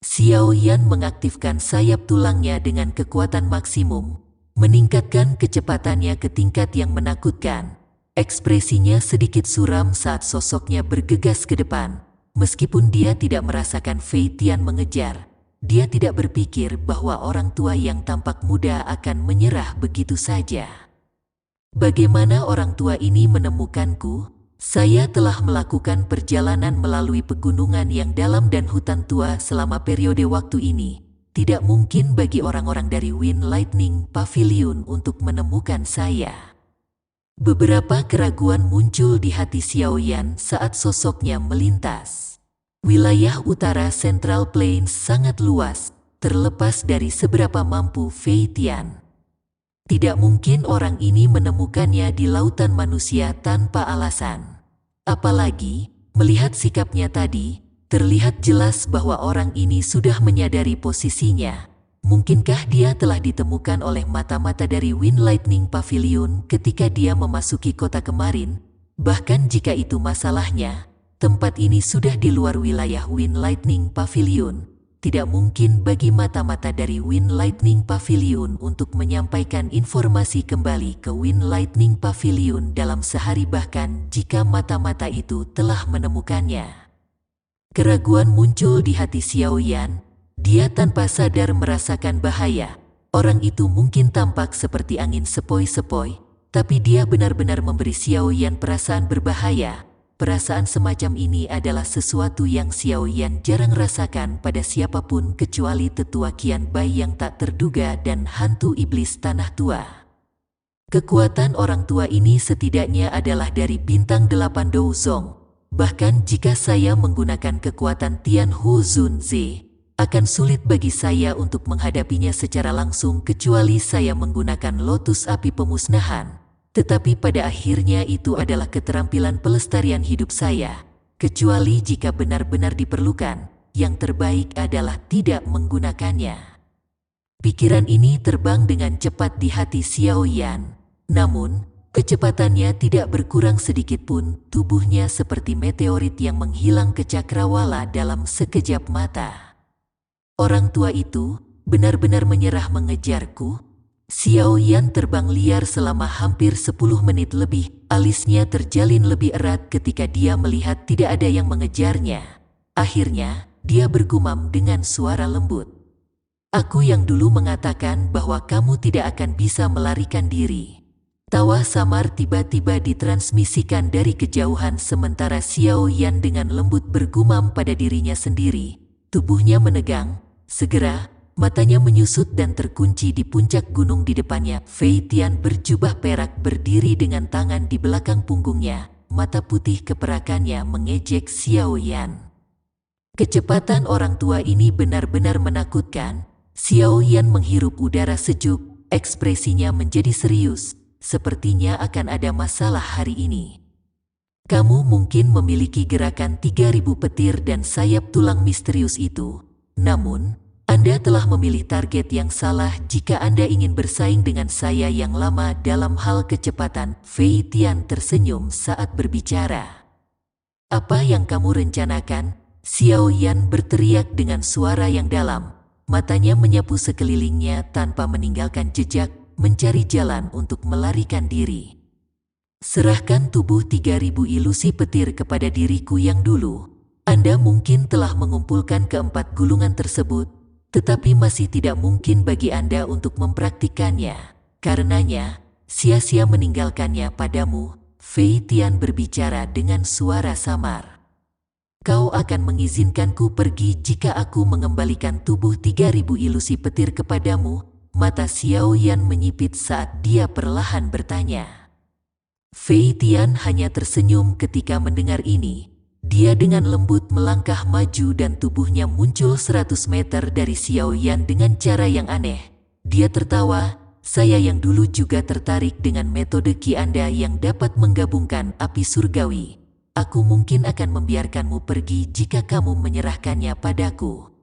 Xiao Yan mengaktifkan sayap tulangnya dengan kekuatan maksimum, meningkatkan kecepatannya ke tingkat yang menakutkan. Ekspresinya sedikit suram saat sosoknya bergegas ke depan. Meskipun dia tidak merasakan Fei Tian mengejar, dia tidak berpikir bahwa orang tua yang tampak muda akan menyerah begitu saja. Bagaimana orang tua ini menemukanku? Saya telah melakukan perjalanan melalui pegunungan yang dalam dan hutan tua selama periode waktu ini. Tidak mungkin bagi orang-orang dari Wind Lightning Pavilion untuk menemukan saya. Beberapa keraguan muncul di hati Xiao Yan saat sosoknya melintas. Wilayah utara Central Plains sangat luas, terlepas dari seberapa mampu Fei Tian. Tidak mungkin orang ini menemukannya di lautan manusia tanpa alasan. Apalagi, melihat sikapnya tadi, terlihat jelas bahwa orang ini sudah menyadari posisinya. Mungkinkah dia telah ditemukan oleh mata-mata dari Wind Lightning Pavilion ketika dia memasuki kota kemarin? Bahkan jika itu masalahnya, tempat ini sudah di luar wilayah Wind Lightning Pavilion. Tidak mungkin bagi mata-mata dari Wind Lightning Pavilion untuk menyampaikan informasi kembali ke Wind Lightning Pavilion dalam sehari, bahkan jika mata-mata itu telah menemukannya. Keraguan muncul di hati Xiao Yan. Dia tanpa sadar merasakan bahaya. Orang itu mungkin tampak seperti angin sepoi-sepoi, tapi dia benar-benar memberi Xiao Yan perasaan berbahaya. Perasaan semacam ini adalah sesuatu yang Xiao Yan jarang rasakan pada siapapun kecuali tetua Qian Bai yang tak terduga dan hantu iblis tanah tua. Kekuatan orang tua ini setidaknya adalah dari bintang 8 Dou Zong. Bahkan jika saya menggunakan kekuatan Tian Hu Zun Zi, akan sulit bagi saya untuk menghadapinya secara langsung kecuali saya menggunakan lotus api pemusnahan. Tetapi pada akhirnya itu adalah keterampilan pelestarian hidup saya. Kecuali jika benar-benar diperlukan, yang terbaik adalah tidak menggunakannya. Pikiran ini terbang dengan cepat di hati Xiao Yan. Namun, kecepatannya tidak berkurang sedikit pun. Tubuhnya seperti meteorit yang menghilang ke cakrawala dalam sekejap mata. Orang tua itu benar-benar menyerah mengejarku. Xiao Yan terbang liar selama hampir 10 menit lebih. Alisnya terjalin lebih erat ketika dia melihat tidak ada yang mengejarnya. Akhirnya, dia bergumam dengan suara lembut. Aku yang dulu mengatakan bahwa kamu tidak akan bisa melarikan diri. Tawa samar tiba-tiba ditransmisikan dari kejauhan sementara Xiao Yan dengan lembut bergumam pada dirinya sendiri. Tubuhnya menegang. Segera, matanya menyusut dan terkunci di puncak gunung di depannya. Fei Tian berjubah perak berdiri dengan tangan di belakang punggungnya. Mata putih keperakannya mengejek Xiao Yan. Kecepatan orang tua ini benar-benar menakutkan. Xiao Yan menghirup udara sejuk, ekspresinya menjadi serius. Sepertinya akan ada masalah hari ini. Kamu mungkin memiliki gerakan 3000 petir dan sayap tulang misterius itu. Namun, Anda telah memilih target yang salah jika Anda ingin bersaing dengan saya yang lama dalam hal kecepatan. Fei Tian tersenyum saat berbicara. Apa yang kamu rencanakan? Xiao Yan berteriak dengan suara yang dalam. Matanya menyapu sekelilingnya tanpa meninggalkan jejak, mencari jalan untuk melarikan diri. Serahkan tubuh 3000 ilusi petir kepada diriku yang dulu. Anda mungkin telah mengumpulkan keempat gulungan tersebut, tetapi masih tidak mungkin bagi Anda untuk mempraktikannya. Karenanya, sia-sia meninggalkannya padamu. Fei Tian berbicara dengan suara samar. Kau akan mengizinkanku pergi jika aku mengembalikan tubuh 3000 ilusi petir kepadamu? Mata Xiao Yan menyipit saat dia perlahan bertanya. Fei Tian hanya tersenyum ketika mendengar ini. Dia dengan lembut melangkah maju dan tubuhnya muncul 100 meter dari Xiao Yan dengan cara yang aneh. Dia tertawa. Saya yang dulu juga tertarik dengan metode Ki Anda yang dapat menggabungkan api surgawi. Aku mungkin akan membiarkanmu pergi jika kamu menyerahkannya padaku.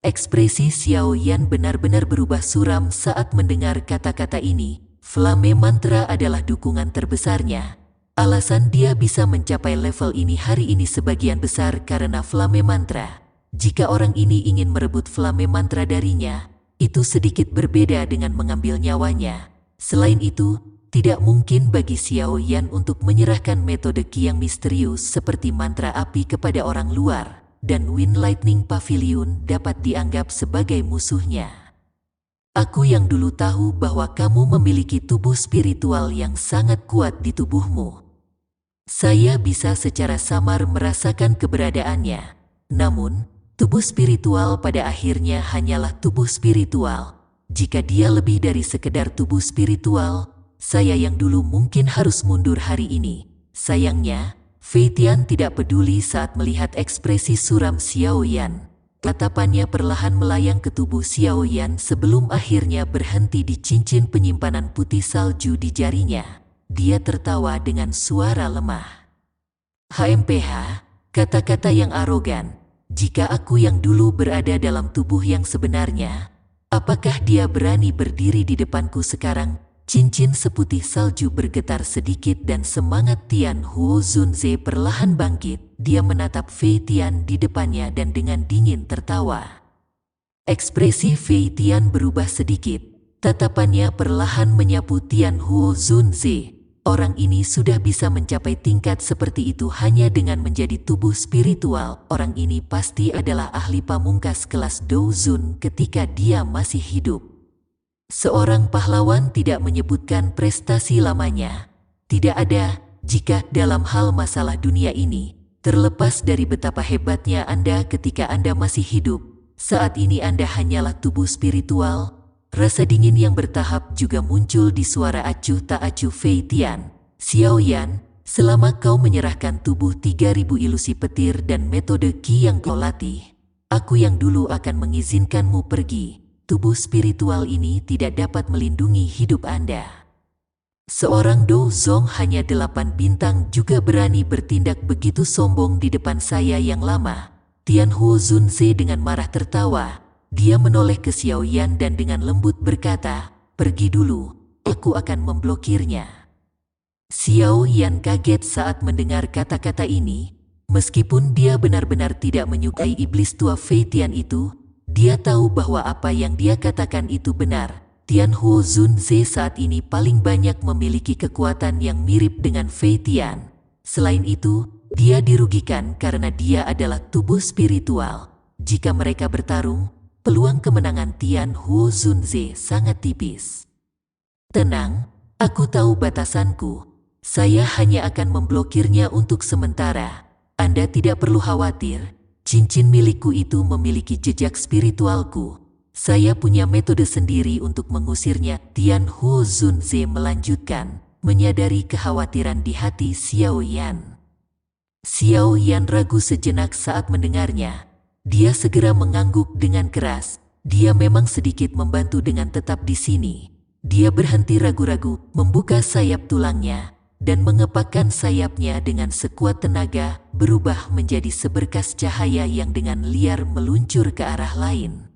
Ekspresi Xiao Yan benar-benar berubah suram saat mendengar kata-kata ini. Flame mantra adalah dukungan terbesarnya. Alasan dia bisa mencapai level ini hari ini sebagian besar karena Flame mantra. Jika orang ini ingin merebut Flame mantra darinya, itu sedikit berbeda dengan mengambil nyawanya. Selain itu, tidak mungkin bagi Xiao Yan untuk menyerahkan metode Ki yang misterius seperti mantra api kepada orang luar, dan Wind Lightning Pavilion dapat dianggap sebagai musuhnya. Aku yang dulu tahu bahwa kamu memiliki tubuh spiritual yang sangat kuat di tubuhmu. Saya bisa secara samar merasakan keberadaannya. Namun, tubuh spiritual pada akhirnya hanyalah tubuh spiritual. Jika dia lebih dari sekedar tubuh spiritual, saya yang dulu mungkin harus mundur hari ini. Sayangnya, Fei Tian tidak peduli saat melihat ekspresi suram Xiao Yan. Tatapannya perlahan melayang ke tubuh Xiao Yan sebelum akhirnya berhenti di cincin penyimpanan putih salju di jarinya. Dia tertawa dengan suara lemah. HMPH, kata-kata yang arogan. Jika aku yang dulu berada dalam tubuh yang sebenarnya, apakah dia berani berdiri di depanku sekarang? Cincin seputih salju bergetar sedikit dan semangat Tian Huo Zunze perlahan bangkit. Dia menatap Fei Tian di depannya dan dengan dingin tertawa. Ekspresi Fei Tian berubah sedikit. Tatapannya perlahan menyapu Tian Huo Zunze. Orang ini sudah bisa mencapai tingkat seperti itu hanya dengan menjadi tubuh spiritual. Orang ini pasti adalah ahli pamungkas kelas Douzun ketika dia masih hidup. Seorang pahlawan tidak menyebutkan prestasi lamanya. Tidak ada, jika dalam hal masalah dunia ini, terlepas dari betapa hebatnya Anda ketika Anda masih hidup, saat ini Anda hanyalah tubuh spiritual. Rasa dingin yang bertahap juga muncul di suara acuh tak acuh Fei Tian. Xiao Yan, selama kau menyerahkan tubuh 3000 ilusi petir dan metode Ki yang kau latih, aku yang dulu akan mengizinkanmu pergi. Tubuh spiritual ini tidak dapat melindungi hidup Anda. Seorang Douzong hanya 8 bintang juga berani bertindak begitu sombong di depan saya yang lama. Tian Huo Zunze dengan marah tertawa. Dia menoleh ke Xiao Yan dan dengan lembut berkata, "Pergi dulu, aku akan memblokirnya." Xiao Yan kaget saat mendengar kata-kata ini. Meskipun dia benar-benar tidak menyukai iblis tua Fei Tian itu, dia tahu bahwa apa yang dia katakan itu benar. Tian Huo Zunze saat ini paling banyak memiliki kekuatan yang mirip dengan Fei Tian. Selain itu, dia dirugikan karena dia adalah tubuh spiritual. Jika mereka bertarung, peluang kemenangan Tian Huo Zunze sangat tipis. Tenang, aku tahu batasanku. Saya hanya akan memblokirnya untuk sementara. Anda tidak perlu khawatir. Cincin milikku itu memiliki jejak spiritualku. Saya punya metode sendiri untuk mengusirnya. Tian Huo Zunze melanjutkan, menyadari kekhawatiran di hati Xiao Yan. Xiao Yan ragu sejenak saat mendengarnya. Dia segera mengangguk dengan keras. Dia memang sedikit membantu dengan tetap di sini. Dia berhenti ragu-ragu, membuka sayap tulangnya, dan mengepakkan sayapnya dengan sekuat tenaga, berubah menjadi seberkas cahaya yang dengan liar meluncur ke arah lain.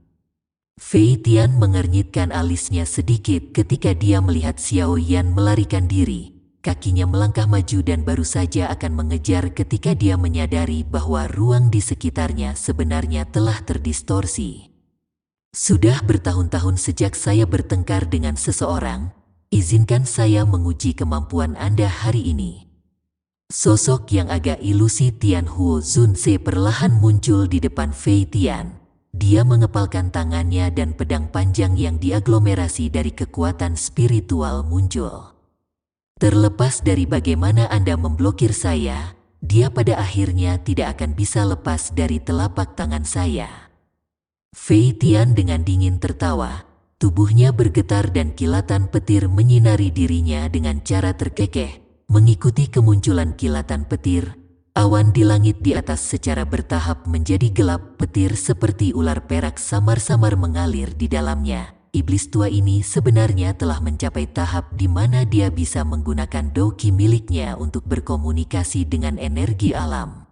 Fei Tian mengernyitkan alisnya sedikit ketika dia melihat Xiao Yan melarikan diri. Kakinya melangkah maju dan baru saja akan mengejar ketika dia menyadari bahwa ruang di sekitarnya sebenarnya telah terdistorsi. Sudah bertahun-tahun sejak saya bertengkar dengan seseorang, izinkan saya menguji kemampuan Anda hari ini. Sosok yang agak ilusi Tian Huo Zunze perlahan muncul di depan Fei Tian. Dia mengepalkan tangannya dan pedang panjang yang diaglomerasi dari kekuatan spiritual muncul. Terlepas dari bagaimana Anda memblokir saya, dia pada akhirnya tidak akan bisa lepas dari telapak tangan saya. Fei Tian dengan dingin tertawa, tubuhnya bergetar dan kilatan petir menyinari dirinya dengan cara terkekeh. Mengikuti kemunculan kilatan petir, awan di langit di atas secara bertahap menjadi gelap. Petir seperti ular perak samar-samar mengalir di dalamnya. iblis tua ini sebenarnya telah mencapai tahap di mana dia bisa menggunakan Douqi miliknya untuk berkomunikasi dengan energi alam.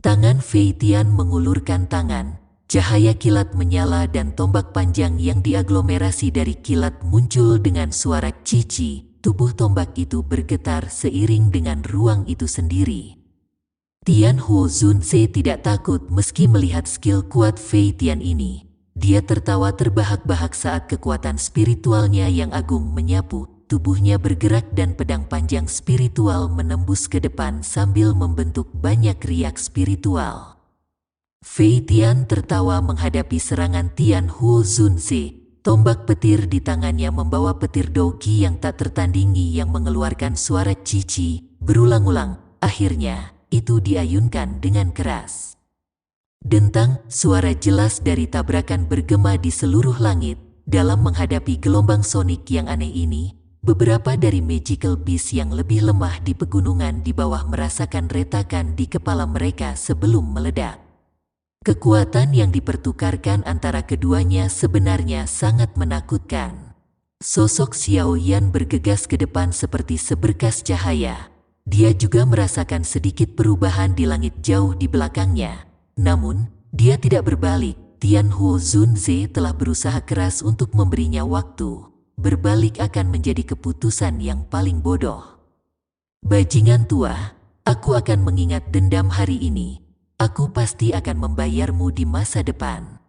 Tangan Fei Tian mengulurkan tangan, cahaya kilat menyala dan tombak panjang yang diaglomerasi dari kilat muncul dengan suara cici. Tubuh tombak itu bergetar seiring dengan ruang itu sendiri. Tianhuo Zunze tidak takut meski melihat skill kuat Fei Tian ini. Dia tertawa terbahak-bahak saat kekuatan spiritualnya yang agung menyapu. Tubuhnya bergerak dan pedang panjang spiritual menembus ke depan sambil membentuk banyak riak spiritual. Fei Tian tertawa menghadapi serangan Tianhuo Zunze. Tombak petir di tangannya membawa petir Douqi yang tak tertandingi yang mengeluarkan suara cici berulang-ulang. Akhirnya, itu diayunkan dengan keras. Dentang, suara jelas dari tabrakan bergema di seluruh langit. Dalam menghadapi gelombang sonik yang aneh ini, beberapa dari magical beast yang lebih lemah di pegunungan di bawah merasakan retakan di kepala mereka sebelum meledak. Kekuatan yang dipertukarkan antara keduanya sebenarnya sangat menakutkan. Sosok Xiao Yan bergegas ke depan seperti seberkas cahaya. Dia juga merasakan sedikit perubahan di langit jauh di belakangnya. Namun, dia tidak berbalik. Tianhuo Zunze telah berusaha keras untuk memberinya waktu. Berbalik akan menjadi keputusan yang paling bodoh. Bajingan tua, aku akan mengingat dendam hari ini. Aku pasti akan membayarmu di masa depan.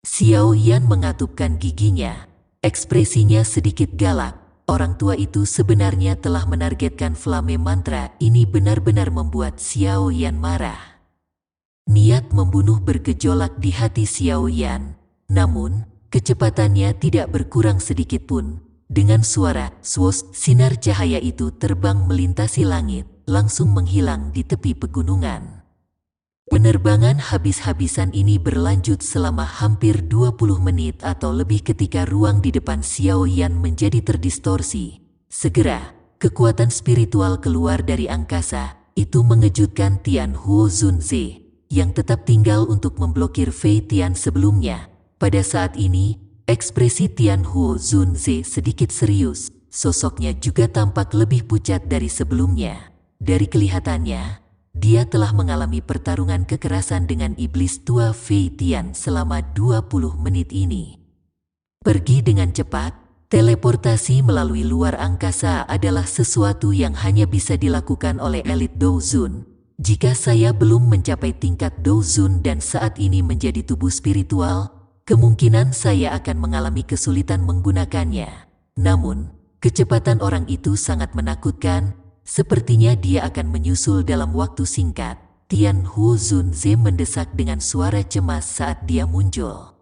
Xiao Yan mengatupkan giginya. Ekspresinya sedikit galak. Orang tua itu sebenarnya telah menargetkan flame mantra. Ini benar-benar membuat Xiao Yan marah. Niat membunuh bergejolak di hati Xiao Yan. Namun, kecepatannya tidak berkurang sedikit pun. Dengan suara swoosh, sinar cahaya itu terbang melintasi langit, langsung menghilang di tepi pegunungan. Penerbangan habis-habisan ini berlanjut selama hampir 20 menit atau lebih ketika ruang di depan Xiao Yan menjadi terdistorsi. Segera, kekuatan spiritual keluar dari angkasa. Itu mengejutkan Tianhuo Zunze, yang tetap tinggal untuk memblokir Fei Tian sebelumnya. Pada saat ini, ekspresi Tianhuo Zunze sedikit serius. Sosoknya juga tampak lebih pucat dari sebelumnya. Dari kelihatannya, dia telah mengalami pertarungan kekerasan dengan iblis tua Fei Tian selama 20 menit ini. Pergi dengan cepat, teleportasi melalui luar angkasa adalah sesuatu yang hanya bisa dilakukan oleh elit Douzun. Jika saya belum mencapai tingkat Douzun dan saat ini menjadi tubuh spiritual, kemungkinan saya akan mengalami kesulitan menggunakannya. Namun, kecepatan orang itu sangat menakutkan. Sepertinya dia akan menyusul dalam waktu singkat. Tianhuo Zunze mendesak dengan suara cemas saat dia muncul.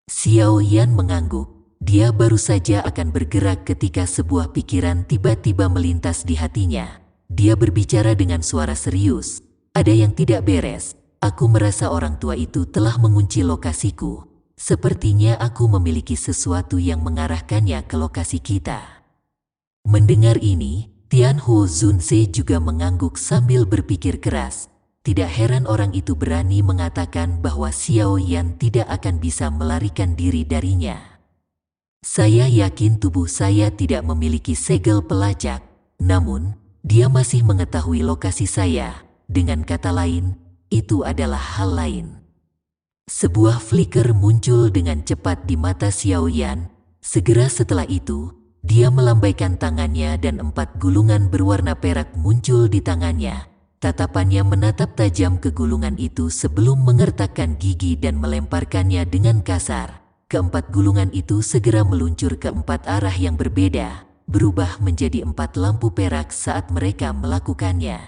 Xiao Yan mengangguk. Dia baru saja akan bergerak ketika sebuah pikiran tiba-tiba melintas di hatinya. Dia berbicara dengan suara serius. Ada yang tidak beres. Aku merasa orang tua itu telah mengunci lokasiku. Sepertinya aku memiliki sesuatu yang mengarahkannya ke lokasi kita. Mendengar ini, Tianhuo Zunze juga mengangguk sambil berpikir keras. Tidak heran orang itu berani mengatakan bahwa Xiao Yan tidak akan bisa melarikan diri darinya. Saya yakin tubuh saya tidak memiliki segel pelacak, namun dia masih mengetahui lokasi saya. Dengan kata lain, itu adalah hal lain. Sebuah flicker muncul dengan cepat di mata Xiao Yan. Segera setelah itu, dia melambaikan tangannya dan 4 gulungan berwarna perak muncul di tangannya. Tatapannya menatap tajam ke gulungan itu sebelum mengertakkan gigi dan melemparkannya dengan kasar. Keempat gulungan itu segera meluncur ke 4 arah yang berbeda, berubah menjadi 4 lampu perak saat mereka melakukannya.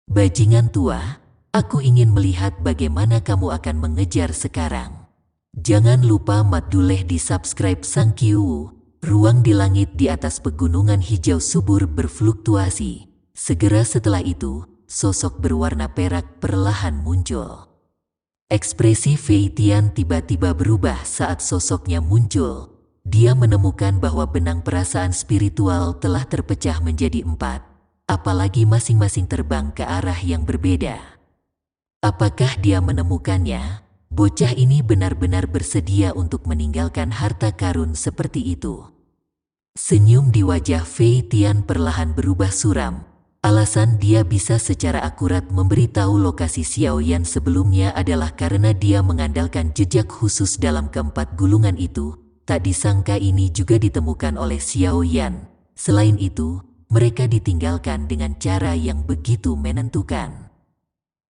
Bajingan tua, aku ingin melihat bagaimana kamu akan mengejar sekarang. Jangan lupa matduleh di subscribe Sang Qiu. Ruang di langit di atas pegunungan hijau subur berfluktuasi. Segera setelah itu, sosok berwarna perak perlahan muncul. Ekspresi Fei Tian tiba-tiba berubah saat sosoknya muncul. Dia menemukan bahwa benang perasaan spiritual telah terpecah menjadi 4, apalagi masing-masing terbang ke arah yang berbeda. Apakah dia menemukannya? Bocah ini benar-benar bersedia untuk meninggalkan harta karun seperti itu. Senyum di wajah Fei Tian perlahan berubah suram. Alasan dia bisa secara akurat memberitahu lokasi Xiao Yan sebelumnya adalah karena dia mengandalkan jejak khusus dalam keempat gulungan itu. Tak disangka ini juga ditemukan oleh Xiao Yan. Selain itu, mereka ditinggalkan dengan cara yang begitu menentukan.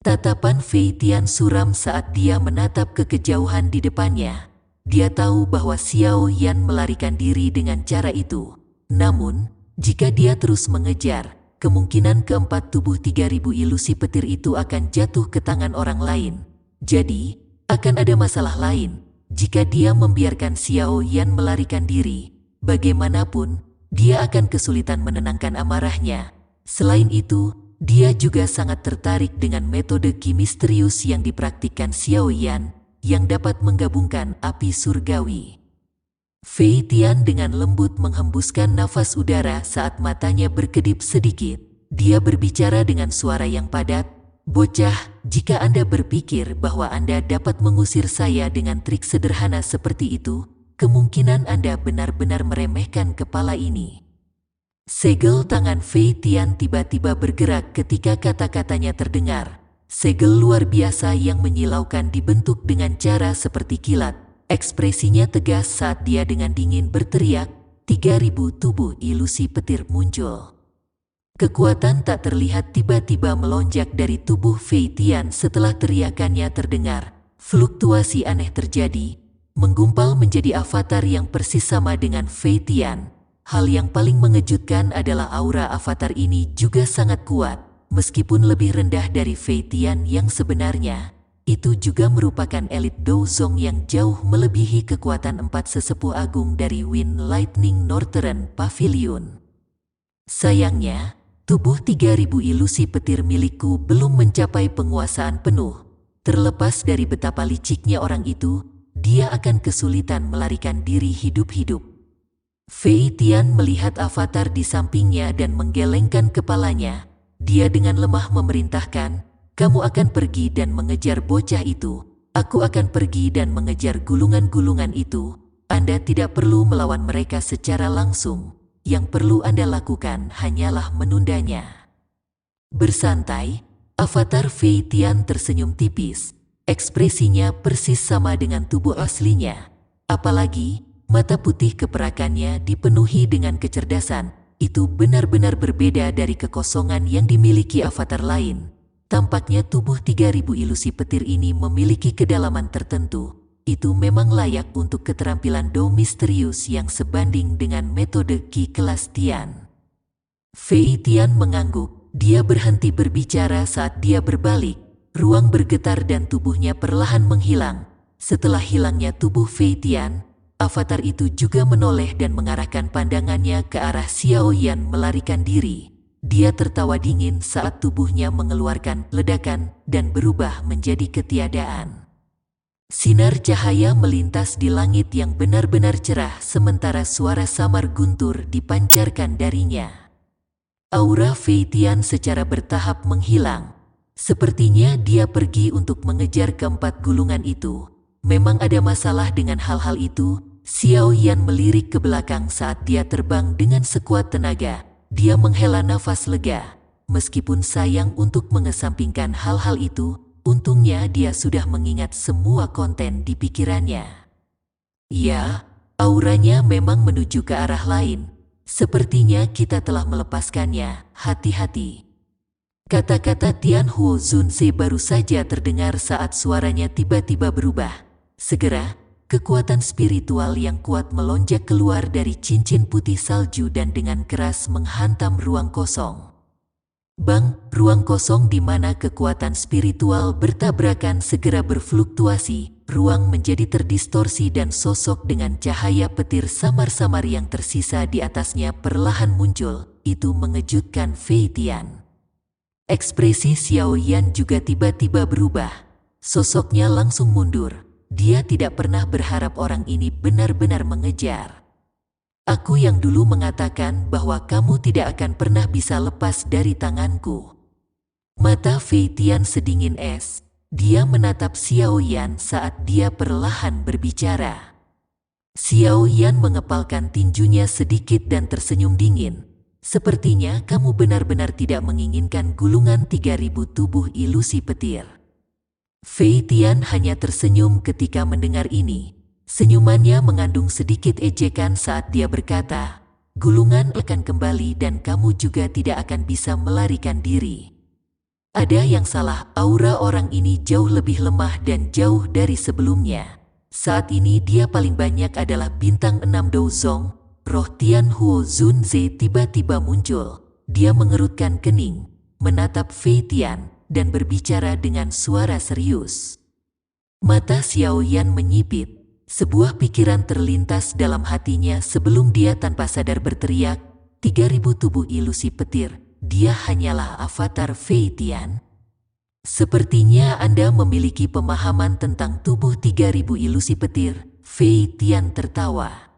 Tatapan Fei Tian suram saat dia menatap ke kejauhan di depannya. Dia tahu bahwa Xiao Yan melarikan diri dengan cara itu. Namun, jika dia terus mengejar, kemungkinan keempat tubuh 3000 ilusi petir itu akan jatuh ke tangan orang lain. Jadi, akan ada masalah lain jika dia membiarkan Xiao Yan melarikan diri. Bagaimanapun, dia akan kesulitan menenangkan amarahnya. Selain itu, dia juga sangat tertarik dengan metode ki misterius yang dipraktikkan Xiao Yan, yang dapat menggabungkan api surgawi. Fei Tian dengan lembut menghembuskan nafas udara saat matanya berkedip sedikit. Dia berbicara dengan suara yang padat. Bocah, jika Anda berpikir bahwa Anda dapat mengusir saya dengan trik sederhana seperti itu, kemungkinan Anda benar-benar meremehkan kepala ini. Segel tangan Fei Tian tiba-tiba bergerak ketika kata-katanya terdengar. Segel luar biasa yang menyilaukan dibentuk dengan cara seperti kilat. Ekspresinya tegas saat dia dengan dingin berteriak, 3000 tubuh ilusi petir muncul. Kekuatan tak terlihat tiba-tiba melonjak dari tubuh Fei Tian setelah teriakannya terdengar. Fluktuasi aneh terjadi, menggumpal menjadi avatar yang persis sama dengan Fei Tian. Hal yang paling mengejutkan adalah aura avatar ini juga sangat kuat, meskipun lebih rendah dari Fei Tian yang sebenarnya. Itu juga merupakan elit Douzong yang jauh melebihi kekuatan empat sesepuh agung dari Wind Lightning Northern Pavilion. Sayangnya, tubuh 3000 ilusi petir milikku belum mencapai penguasaan penuh. Terlepas dari betapa liciknya orang itu, dia akan kesulitan melarikan diri hidup-hidup. Fei Tian melihat avatar di sampingnya dan menggelengkan kepalanya. Dia dengan lemah memerintahkan, "Kamu akan pergi dan mengejar bocah itu. Aku akan pergi dan mengejar gulungan-gulungan itu. Anda tidak perlu melawan mereka secara langsung. Yang perlu Anda lakukan hanyalah menundanya." Bersantai, avatar Fei Tian tersenyum tipis. Ekspresinya persis sama dengan tubuh aslinya. Apalagi, mata putih keperakannya dipenuhi dengan kecerdasan. Itu benar-benar berbeda dari kekosongan yang dimiliki avatar lain. Tampaknya tubuh 3000 ilusi petir ini memiliki kedalaman tertentu. Itu memang layak untuk keterampilan Dou misterius yang sebanding dengan metode Ki kelas Tian. Fei Tian mengangguk. Dia berhenti berbicara saat dia berbalik. Ruang bergetar dan tubuhnya perlahan menghilang. Setelah hilangnya tubuh Fei Tian, avatar itu juga menoleh dan mengarahkan pandangannya ke arah Xiao Yan melarikan diri. Dia tertawa dingin saat tubuhnya mengeluarkan ledakan dan berubah menjadi ketiadaan. Sinar cahaya melintas di langit yang benar-benar cerah sementara suara samar guntur dipancarkan darinya. Aura Fei Tian secara bertahap menghilang. Sepertinya dia pergi untuk mengejar keempat gulungan itu. Memang ada masalah dengan hal-hal itu. Xiao Yan melirik ke belakang saat dia terbang dengan sekuat tenaga. Dia menghela nafas lega. Meskipun sayang untuk mengesampingkan hal-hal itu, untungnya dia sudah mengingat semua konten di pikirannya. Ya, auranya memang menuju ke arah lain. Sepertinya kita telah melepaskannya, hati-hati. Kata-kata Tian Huo Zunse baru saja terdengar saat suaranya tiba-tiba berubah. Segera, kekuatan spiritual yang kuat melonjak keluar dari cincin putih salju dan dengan keras menghantam ruang kosong. Bang, ruang kosong di mana kekuatan spiritual bertabrakan segera berfluktuasi. Ruang menjadi terdistorsi dan sosok dengan cahaya petir samar-samar yang tersisa di atasnya perlahan muncul. Itu mengejutkan Fei Tian. Ekspresi Xiao Yan juga tiba-tiba berubah. Sosoknya langsung mundur. Dia tidak pernah berharap orang ini benar-benar mengejar. Aku yang dulu mengatakan bahwa kamu tidak akan pernah bisa lepas dari tanganku. Mata Fei Tian sedingin es. Dia menatap Xiao Yan saat dia perlahan berbicara. Xiao Yan mengepalkan tinjunya sedikit dan tersenyum dingin. Sepertinya kamu benar-benar tidak menginginkan gulungan 3000 tubuh ilusi petir. Fei Tian hanya tersenyum ketika mendengar ini. Senyumannya mengandung sedikit ejekan saat dia berkata, gulungan akan kembali dan kamu juga tidak akan bisa melarikan diri. Ada yang salah, aura orang ini jauh lebih lemah dan jauh dari sebelumnya. Saat ini dia paling banyak adalah bintang 6 Douzong. Roh Tian Huo Zunze tiba-tiba muncul. Dia mengerutkan kening, menatap Fei Tian, dan berbicara dengan suara serius. Mata Xiao Yan menyipit. Sebuah pikiran terlintas dalam hatinya sebelum dia tanpa sadar berteriak, 3000 tubuh ilusi petir, dia hanyalah avatar Fei Tian. Sepertinya Anda memiliki pemahaman tentang tubuh 3000 ilusi petir, Fei Tian tertawa.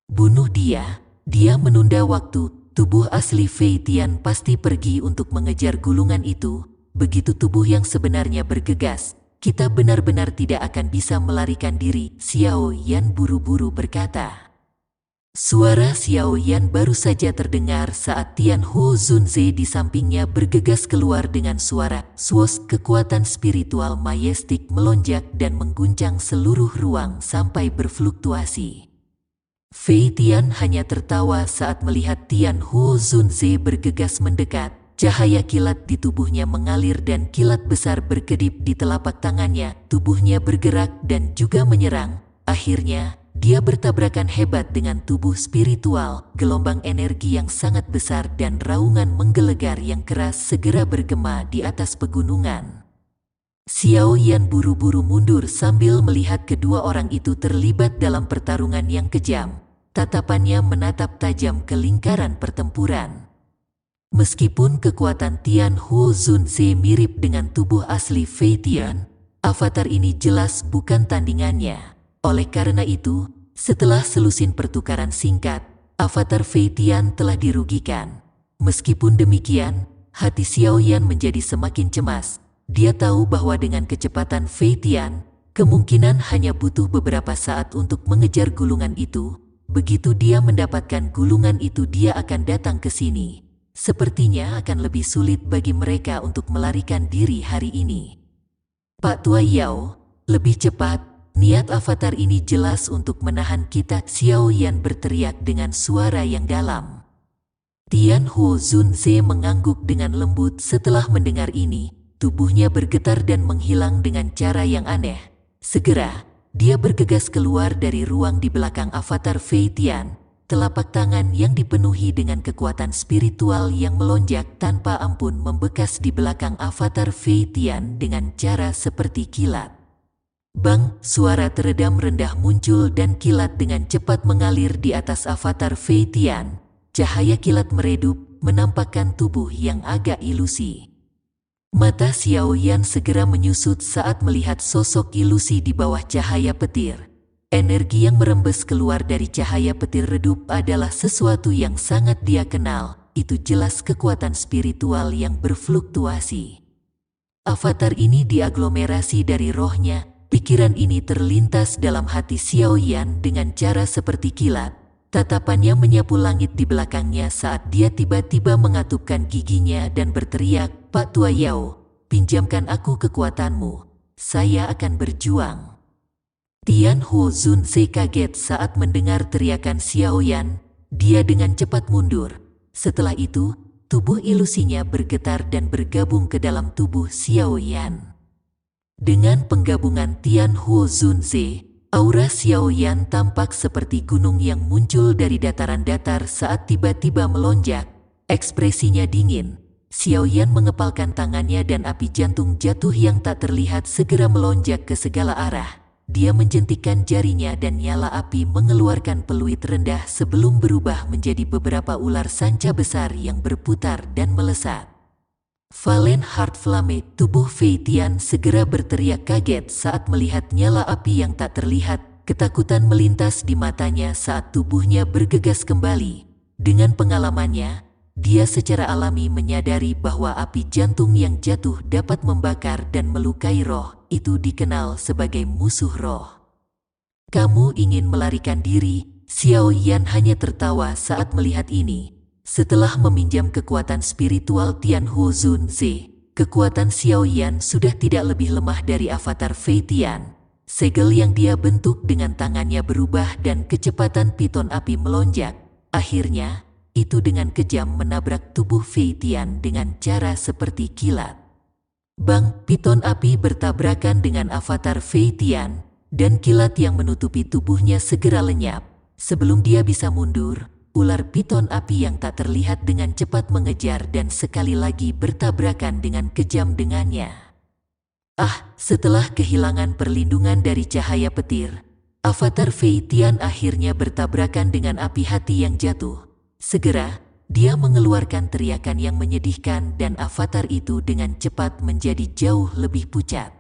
Bunuh dia, dia menunda waktu, tubuh asli Fei Tian pasti pergi untuk mengejar gulungan itu. Begitu tubuh yang sebenarnya bergegas, kita benar-benar tidak akan bisa melarikan diri, Xiao Yan buru-buru berkata. Suara Xiao Yan baru saja terdengar saat Tian Huo Zunze di sampingnya bergegas keluar dengan suara swos. Kekuatan spiritual majestik melonjak dan mengguncang seluruh ruang sampai berfluktuasi. Fei Tian hanya tertawa saat melihat Tian Huo Zunze bergegas mendekat. Cahaya kilat di tubuhnya mengalir dan kilat besar berkedip di telapak tangannya. Tubuhnya bergerak dan juga menyerang. Akhirnya, dia bertabrakan hebat dengan tubuh spiritual. Gelombang energi yang sangat besar dan raungan menggelegar yang keras segera bergema di atas pegunungan. Xiao Yan buru-buru mundur sambil melihat kedua orang itu terlibat dalam pertarungan yang kejam. Tatapannya menatap tajam ke lingkaran pertempuran. Meskipun kekuatan Tian Huo Zunze mirip dengan tubuh asli Fei Tian, avatar ini jelas bukan tandingannya. Oleh karena itu, setelah selusin pertukaran singkat, avatar Fei Tian telah dirugikan. Meskipun demikian, hati Xiao Yan menjadi semakin cemas. Dia tahu bahwa dengan kecepatan Fei Tian, kemungkinan hanya butuh beberapa saat untuk mengejar gulungan itu. Begitu dia mendapatkan gulungan itu, dia akan datang ke sini. Sepertinya akan lebih sulit bagi mereka untuk melarikan diri hari ini. Pak Tua Yao, lebih cepat, niat avatar ini jelas untuk menahan kita, Xiao Yan berteriak dengan suara yang dalam. Tian Huo Zunze mengangguk dengan lembut setelah mendengar ini. Tubuhnya bergetar dan menghilang dengan cara yang aneh. Segera, dia bergegas keluar dari ruang di belakang avatar Fei Tian. Telapak tangan yang dipenuhi dengan kekuatan spiritual yang melonjak tanpa ampun membekas di belakang avatar Fei Tian dengan cara seperti kilat. Bang, suara teredam rendah muncul dan kilat dengan cepat mengalir di atas avatar Fei Tian. Cahaya kilat meredup, menampakkan tubuh yang agak ilusi. Mata Xiao Yan segera menyusut saat melihat sosok ilusi di bawah cahaya petir. Energi yang merembes keluar dari cahaya petir redup adalah sesuatu yang sangat dia kenal. Itu jelas kekuatan spiritual yang berfluktuasi. Avatar ini diaglomerasi dari rohnya. Pikiran ini terlintas dalam hati Xiao Yan dengan cara seperti kilat. Tatapannya menyapu langit di belakangnya saat dia tiba-tiba mengatupkan giginya dan berteriak, Pak Tua Yao, pinjamkan aku kekuatanmu. Saya akan berjuang. Tian Huo Zunze kaget saat mendengar teriakan Xiao Yan. Dia dengan cepat mundur. Setelah itu, tubuh ilusinya bergetar dan bergabung ke dalam tubuh Xiao Yan. Dengan penggabungan Tian Huo Zunze, aura Xiao Yan tampak seperti gunung yang muncul dari dataran datar saat tiba-tiba melonjak. Ekspresinya dingin. Xiao Yan mengepalkan tangannya dan api jantung jatuh yang tak terlihat segera melonjak ke segala arah. Dia menjentikkan jarinya dan nyala api mengeluarkan peluit rendah sebelum berubah menjadi beberapa ular sanca besar yang berputar dan melesat. Valen Heart Flame, tubuh Fei Tian segera berteriak kaget saat melihat nyala api yang tak terlihat. Ketakutan melintas di matanya saat tubuhnya bergegas kembali. Dengan pengalamannya, dia secara alami menyadari bahwa api jantung yang jatuh dapat membakar dan melukai roh. Itu dikenal sebagai musuh roh. Kamu ingin melarikan diri? Xiao Yan hanya tertawa saat melihat ini. Setelah meminjam kekuatan spiritual Tian Huo Zun Ze, kekuatan Xiao Yan sudah tidak lebih lemah dari avatar Fei Tian. Segel yang dia bentuk dengan tangannya berubah dan kecepatan piton api melonjak. Akhirnya, itu dengan kejam menabrak tubuh Fei Tian dengan cara seperti kilat. Bang, piton api bertabrakan dengan avatar Fei Tian, dan kilat yang menutupi tubuhnya segera lenyap. Sebelum dia bisa mundur, ular piton api yang tak terlihat dengan cepat mengejar dan sekali lagi bertabrakan dengan kejam dengannya. Setelah kehilangan perlindungan dari cahaya petir, avatar Fei Tian akhirnya bertabrakan dengan api hati yang jatuh. Segera, dia mengeluarkan teriakan yang menyedihkan dan avatar itu dengan cepat menjadi jauh lebih pucat.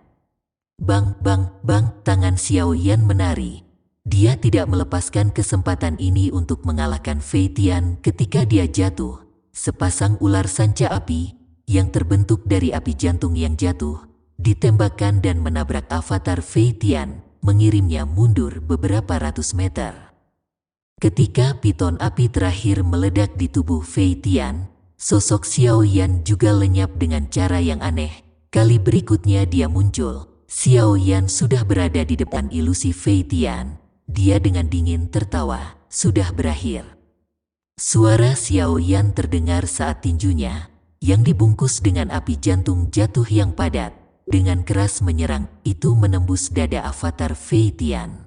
Bang, bang, bang, tangan Xiao Yan menari. Dia tidak melepaskan kesempatan ini untuk mengalahkan Fei Tian ketika dia jatuh. Sepasang ular sanca api, yang terbentuk dari api jantung yang jatuh, ditembakkan dan menabrak avatar Fei Tian, mengirimnya mundur beberapa ratus meter. Ketika piton api terakhir meledak di tubuh Fei Tian, sosok Xiao Yan juga lenyap dengan cara yang aneh. Kali berikutnya dia muncul. Xiao Yan sudah berada di depan ilusi Fei Tian. Dia dengan dingin tertawa, sudah berakhir. Suara Xiao Yan terdengar saat tinjunya, yang dibungkus dengan api jantung jatuh yang padat, dengan keras menyerang, itu menembus dada avatar Fei Tian.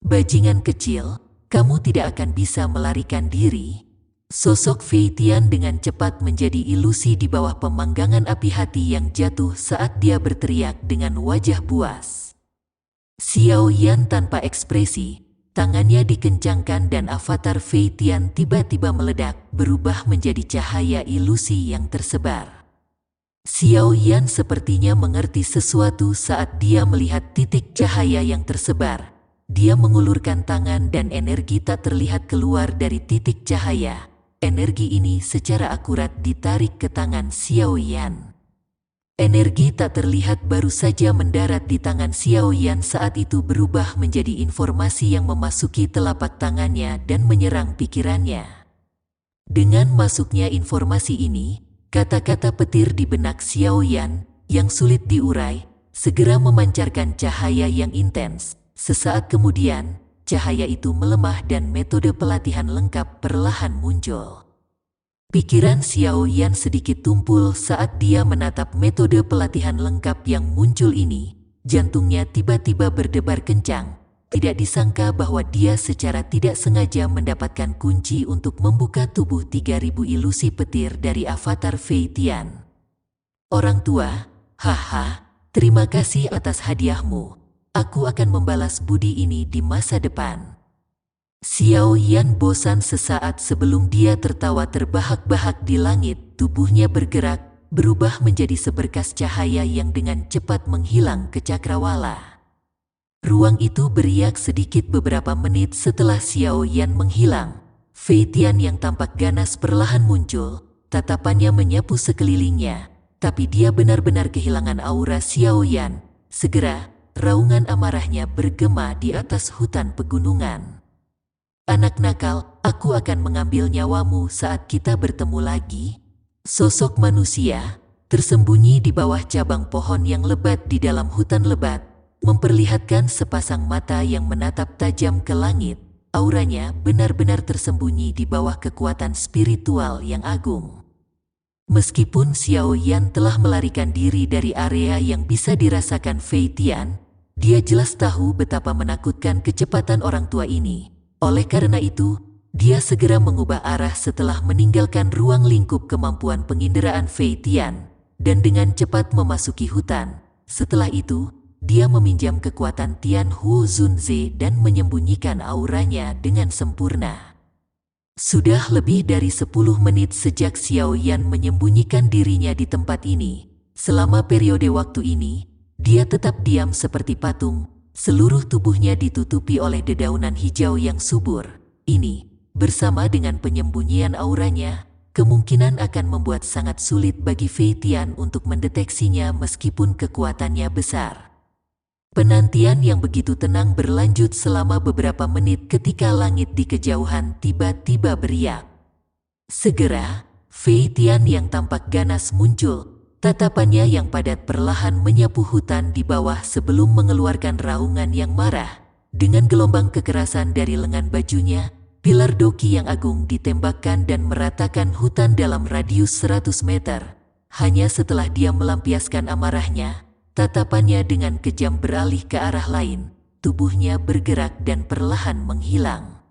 Bajingan kecil, kamu tidak akan bisa melarikan diri. Sosok Fei Tian dengan cepat menjadi ilusi di bawah pemanggangan api hati yang jatuh saat dia berteriak dengan wajah buas. Xiao Yan tanpa ekspresi, tangannya dikencangkan dan avatar Fei Tian tiba-tiba meledak, berubah menjadi cahaya ilusi yang tersebar. Xiao Yan sepertinya mengerti sesuatu saat dia melihat titik cahaya yang tersebar. Dia mengulurkan tangan dan energi tak terlihat keluar dari titik cahaya. Energi ini secara akurat ditarik ke tangan Xiao Yan. Energi tak terlihat baru saja mendarat di tangan Xiao Yan saat itu berubah menjadi informasi yang memasuki telapak tangannya dan menyerang pikirannya. Dengan masuknya informasi ini, kata-kata petir di benak Xiao Yan yang sulit diurai segera memancarkan cahaya yang intens. Sesaat kemudian, cahaya itu melemah dan metode pelatihan lengkap perlahan muncul. Pikiran Xiao Yan sedikit tumpul saat dia menatap metode pelatihan lengkap yang muncul ini. Jantungnya tiba-tiba berdebar kencang. Tidak disangka bahwa dia secara tidak sengaja mendapatkan kunci untuk membuka tubuh 3000 ilusi petir dari avatar Fei Tian. Orang tua, terima kasih atas hadiahmu. Aku akan membalas budi ini di masa depan. Xiao Yan bosan sesaat sebelum dia tertawa terbahak-bahak di langit. Tubuhnya bergerak, berubah menjadi seberkas cahaya yang dengan cepat menghilang ke cakrawala. Ruang itu beriak sedikit beberapa menit setelah Xiao Yan menghilang. Fei Tian yang tampak ganas perlahan muncul, tatapannya menyapu sekelilingnya, tapi dia benar-benar kehilangan aura Xiao Yan. Segera, raungan amarahnya bergema di atas hutan pegunungan. Anak nakal, aku akan mengambil nyawamu saat kita bertemu lagi. Sosok manusia, tersembunyi di bawah cabang pohon yang lebat di dalam hutan lebat, memperlihatkan sepasang mata yang menatap tajam ke langit. Auranya benar-benar tersembunyi di bawah kekuatan spiritual yang agung. Meskipun Xiao Yan telah melarikan diri dari area yang bisa dirasakan Fei Tian, dia jelas tahu betapa menakutkan kecepatan orang tua ini. Oleh karena itu, dia segera mengubah arah setelah meninggalkan ruang lingkup kemampuan penginderaan Fei Tian, dan dengan cepat memasuki hutan. Setelah itu, dia meminjam kekuatan Tian Huo Zun Ze dan menyembunyikan auranya dengan sempurna. Sudah lebih dari 10 menit sejak Xiao Yan menyembunyikan dirinya di tempat ini. Selama periode waktu ini, dia tetap diam seperti patung, seluruh tubuhnya ditutupi oleh dedaunan hijau yang subur. Ini, bersama dengan penyembunyian auranya, kemungkinan akan membuat sangat sulit bagi Fei Tian untuk mendeteksinya meskipun kekuatannya besar. Penantian yang begitu tenang berlanjut selama beberapa menit ketika langit di kejauhan tiba-tiba beriak. Segera, Fei Tian yang tampak ganas muncul, tatapannya yang padat perlahan menyapu hutan di bawah sebelum mengeluarkan raungan yang marah. Dengan gelombang kekerasan dari lengan bajunya, pilar doki yang agung ditembakkan dan meratakan hutan dalam radius 100 meter. Hanya setelah dia melampiaskan amarahnya, tatapannya dengan kejam beralih ke arah lain, tubuhnya bergerak dan perlahan menghilang.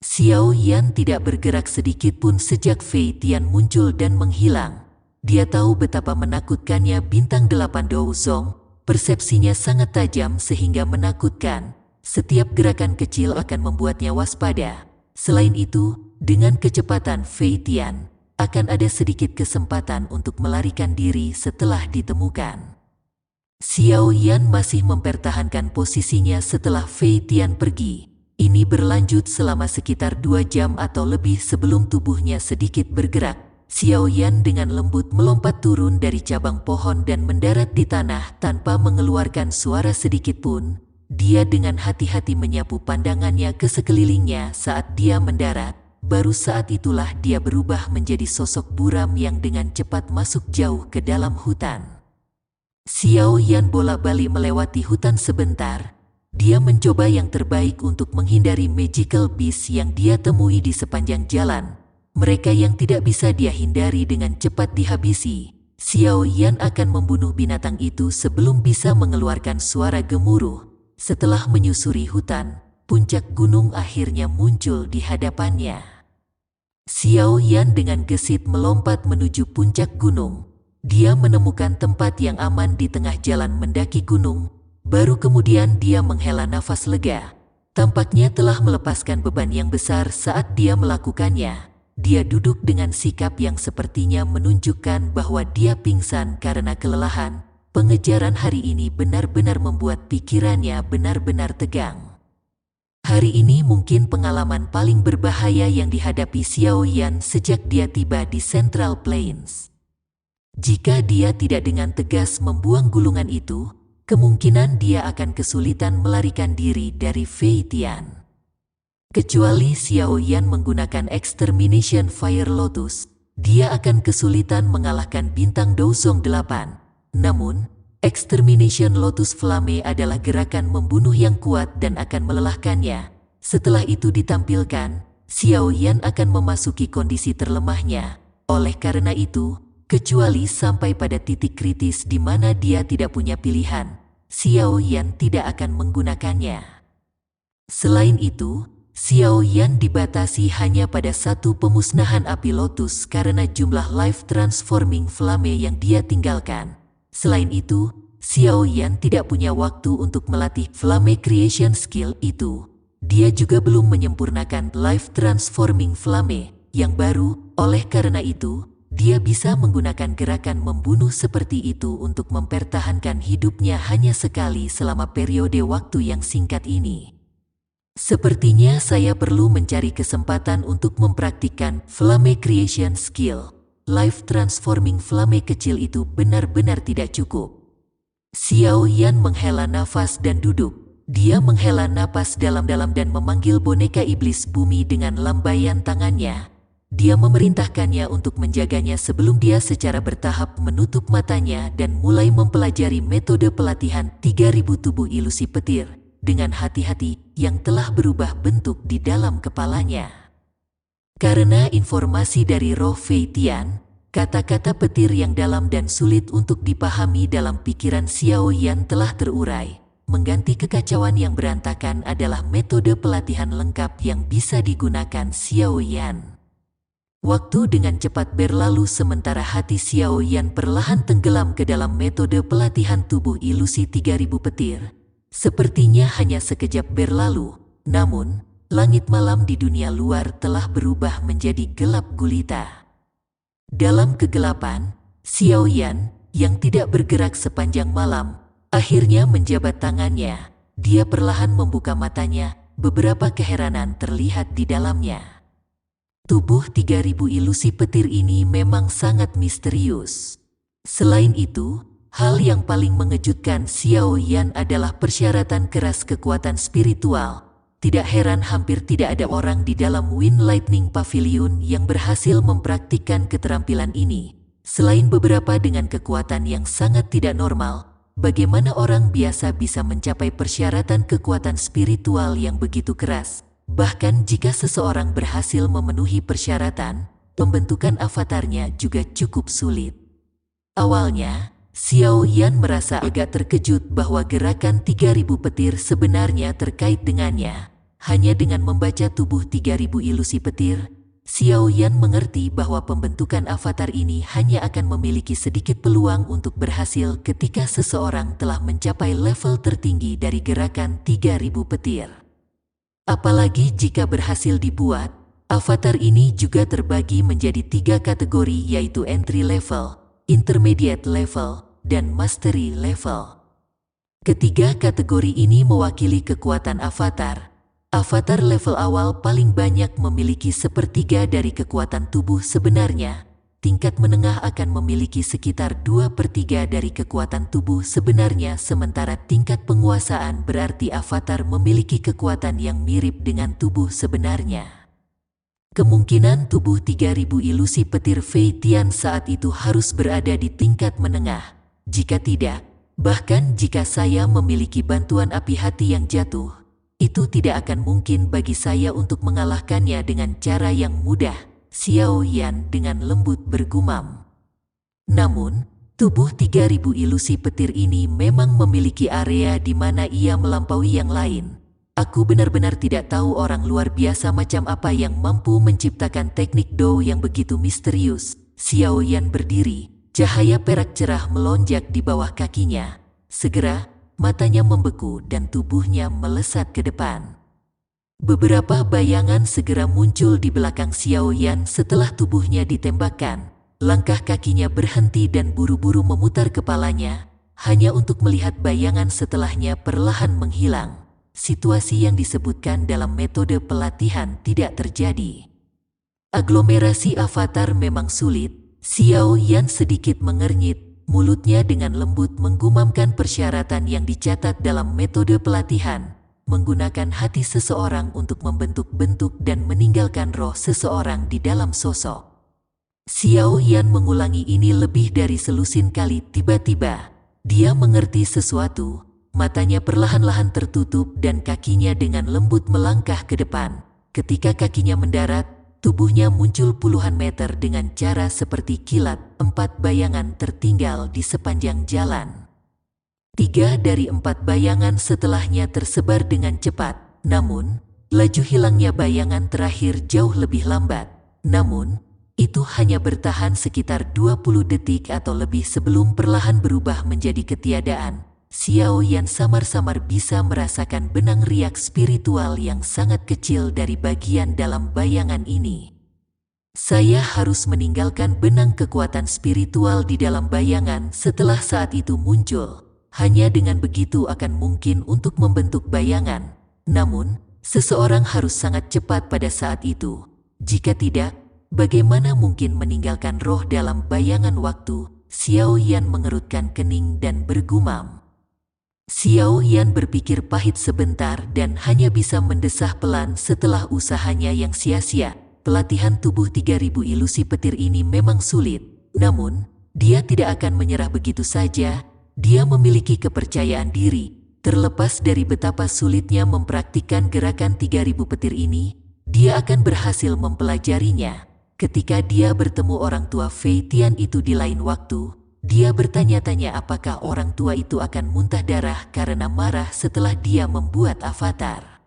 Xiao Yan tidak bergerak sedikit pun sejak Fei Tian muncul dan menghilang. Dia tahu betapa menakutkannya bintang 8 Dou Zong, persepsinya sangat tajam sehingga menakutkan. Setiap gerakan kecil akan membuatnya waspada. Selain itu, dengan kecepatan Fei Tian, akan ada sedikit kesempatan untuk melarikan diri setelah ditemukan. Xiao Yan masih mempertahankan posisinya setelah Fei Tian pergi. Ini berlanjut selama sekitar 2 jam atau lebih sebelum tubuhnya sedikit bergerak. Xiao Yan dengan lembut melompat turun dari cabang pohon dan mendarat di tanah tanpa mengeluarkan suara sedikit pun. Dia dengan hati-hati menyapu pandangannya ke sekelilingnya saat dia mendarat. Baru saat itulah dia berubah menjadi sosok buram yang dengan cepat masuk jauh ke dalam hutan. Xiao Yan bolak-balik melewati hutan sebentar. Dia mencoba yang terbaik untuk menghindari magical beast yang dia temui di sepanjang jalan. Mereka yang tidak bisa dia hindari dengan cepat dihabisi. Xiao Yan akan membunuh binatang itu sebelum bisa mengeluarkan suara gemuruh. Setelah menyusuri hutan, puncak gunung akhirnya muncul di hadapannya. Xiao Yan dengan gesit melompat menuju puncak gunung. Dia menemukan tempat yang aman di tengah jalan mendaki gunung. Baru kemudian dia menghela nafas lega. Tampaknya telah melepaskan beban yang besar saat dia melakukannya. Dia duduk dengan sikap yang sepertinya menunjukkan bahwa dia pingsan karena kelelahan. Pengejaran hari ini benar-benar membuat pikirannya benar-benar tegang. Hari ini mungkin pengalaman paling berbahaya yang dihadapi Xiao Yan sejak dia tiba di Central Plains. Jika dia tidak dengan tegas membuang gulungan itu, kemungkinan dia akan kesulitan melarikan diri dari Fei Tian. Kecuali Xiao Yan menggunakan Extermination Fire Lotus, dia akan kesulitan mengalahkan bintang Dou Zong 8. Namun, Extermination Lotus Flame adalah gerakan membunuh yang kuat dan akan melelahkannya. Setelah itu ditampilkan, Xiao Yan akan memasuki kondisi terlemahnya. Oleh karena itu, kecuali sampai pada titik kritis di mana dia tidak punya pilihan, Xiao Yan tidak akan menggunakannya. Selain itu, Xiao Yan dibatasi hanya pada satu pemusnahan api lotus karena jumlah life transforming flame yang dia tinggalkan. Selain itu, Xiao Yan tidak punya waktu untuk melatih flame creation skill itu. Dia juga belum menyempurnakan life transforming flame yang baru. Oleh karena itu, dia bisa menggunakan gerakan membunuh seperti itu untuk mempertahankan hidupnya hanya sekali selama periode waktu yang singkat ini. Sepertinya saya perlu mencari kesempatan untuk mempraktikkan flame creation skill. Life transforming flame kecil itu benar-benar tidak cukup. Xiao Yan menghela nafas dan duduk. Dia menghela napas dalam-dalam dan memanggil boneka iblis bumi dengan lambaian tangannya. Dia memerintahkannya untuk menjaganya sebelum dia secara bertahap menutup matanya dan mulai mempelajari metode pelatihan 3000 tubuh ilusi petir dengan hati-hati yang telah berubah bentuk di dalam kepalanya. Karena informasi dari roh Fei Tian, kata-kata petir yang dalam dan sulit untuk dipahami dalam pikiran Xiao Yan telah terurai. Mengganti kekacauan yang berantakan adalah metode pelatihan lengkap yang bisa digunakan Xiao Yan. Waktu dengan cepat berlalu sementara hati Xiao Yan perlahan tenggelam ke dalam metode pelatihan tubuh ilusi 3000 petir. Sepertinya hanya sekejap berlalu, namun langit malam di dunia luar telah berubah menjadi gelap gulita. Dalam kegelapan, Xiao Yan yang tidak bergerak sepanjang malam, akhirnya menjabat tangannya. Dia perlahan membuka matanya, beberapa keheranan terlihat di dalamnya. Tubuh 3000 ilusi petir ini memang sangat misterius. Selain itu, hal yang paling mengejutkan Xiao Yan adalah persyaratan keras kekuatan spiritual. Tidak heran hampir tidak ada orang di dalam Wind Lightning Pavilion yang berhasil mempraktikkan keterampilan ini. Selain beberapa dengan kekuatan yang sangat tidak normal, bagaimana orang biasa bisa mencapai persyaratan kekuatan spiritual yang begitu keras? Bahkan jika seseorang berhasil memenuhi persyaratan, pembentukan avatarnya juga cukup sulit. Awalnya, Xiao Yan merasa agak terkejut bahwa gerakan 3000 petir sebenarnya terkait dengannya. Hanya dengan membaca tubuh 3000 ilusi petir, Xiao Yan mengerti bahwa pembentukan avatar ini hanya akan memiliki sedikit peluang untuk berhasil ketika seseorang telah mencapai level tertinggi dari gerakan 3000 petir. Apalagi jika berhasil dibuat, avatar ini juga terbagi menjadi 3 kategori yaitu entry level, intermediate level, dan mastery level. Ketiga kategori ini mewakili kekuatan avatar. Avatar level awal paling banyak memiliki sepertiga dari kekuatan tubuh sebenarnya. Tingkat menengah akan memiliki sekitar 2/3 dari kekuatan tubuh sebenarnya, sementara tingkat penguasaan berarti avatar memiliki kekuatan yang mirip dengan tubuh sebenarnya. Kemungkinan tubuh 3000 ilusi petir Fei Tian saat itu harus berada di tingkat menengah. Jika tidak, bahkan jika saya memiliki bantuan api hati yang jatuh, itu tidak akan mungkin bagi saya untuk mengalahkannya dengan cara yang mudah. Xiao Yan dengan lembut bergumam. Namun, tubuh 3000 ilusi petir ini memang memiliki area di mana ia melampaui yang lain. Aku benar-benar tidak tahu orang luar biasa macam apa yang mampu menciptakan teknik Do yang begitu misterius. Xiao Yan berdiri, cahaya perak cerah melonjak di bawah kakinya. Segera, matanya membeku dan tubuhnya melesat ke depan. Beberapa bayangan segera muncul di belakang Xiao Yan setelah tubuhnya ditembakkan. Langkah kakinya berhenti dan buru-buru memutar kepalanya, hanya untuk melihat bayangan setelahnya perlahan menghilang. Situasi yang disebutkan dalam metode pelatihan tidak terjadi. Aglomerasi avatar memang sulit. Xiao Yan sedikit mengernyit, mulutnya dengan lembut menggumamkan persyaratan yang dicatat dalam metode pelatihan. Menggunakan hati seseorang untuk membentuk bentuk dan meninggalkan roh seseorang di dalam sosok. Xiao Yan mengulangi ini lebih dari selusin kali. Tiba-tiba, dia mengerti sesuatu. Matanya perlahan-lahan tertutup dan kakinya dengan lembut melangkah ke depan. Ketika kakinya mendarat, tubuhnya muncul puluhan meter dengan cara seperti kilat. 4 bayangan tertinggal di sepanjang jalan. 3 dari 4 bayangan setelahnya tersebar dengan cepat. Namun, laju hilangnya bayangan terakhir jauh lebih lambat. Namun, itu hanya bertahan sekitar 20 detik atau lebih sebelum perlahan berubah menjadi ketiadaan. Xiao Yan samar-samar bisa merasakan benang riak spiritual yang sangat kecil dari bagian dalam bayangan ini. Saya harus meninggalkan benang kekuatan spiritual di dalam bayangan setelah saat itu muncul. Hanya dengan begitu akan mungkin untuk membentuk bayangan. Namun, seseorang harus sangat cepat pada saat itu. Jika tidak, bagaimana mungkin meninggalkan roh dalam bayangan waktu? Xiao Yan mengerutkan kening dan bergumam. Xiao Yan berpikir pahit sebentar dan hanya bisa mendesah pelan setelah usahanya yang sia-sia. Pelatihan tubuh 3000 ilusi petir ini memang sulit. Namun, dia tidak akan menyerah begitu saja. Dia memiliki kepercayaan diri. Terlepas dari betapa sulitnya mempraktikkan gerakan 3000 petir ini, dia akan berhasil mempelajarinya. Ketika dia bertemu orang tua Fei Tian itu di lain waktu, dia bertanya-tanya apakah orang tua itu akan muntah darah karena marah setelah dia membuat avatar.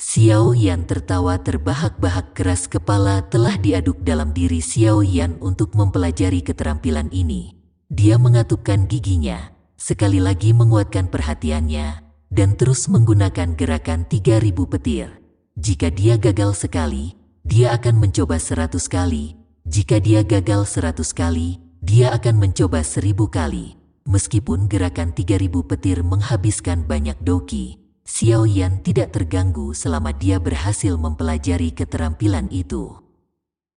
Xiao Yan tertawa terbahak-bahak, keras kepala telah diaduk dalam diri Xiao Yan untuk mempelajari keterampilan ini. Dia mengatupkan giginya, sekali lagi menguatkan perhatiannya, dan terus menggunakan gerakan 3000 petir. Jika dia gagal sekali, dia akan mencoba 100 kali. Jika dia gagal 100 kali, dia akan mencoba 1000 kali. Meskipun gerakan 3000 petir menghabiskan banyak doki, Xiao Yan tidak terganggu selama dia berhasil mempelajari keterampilan itu.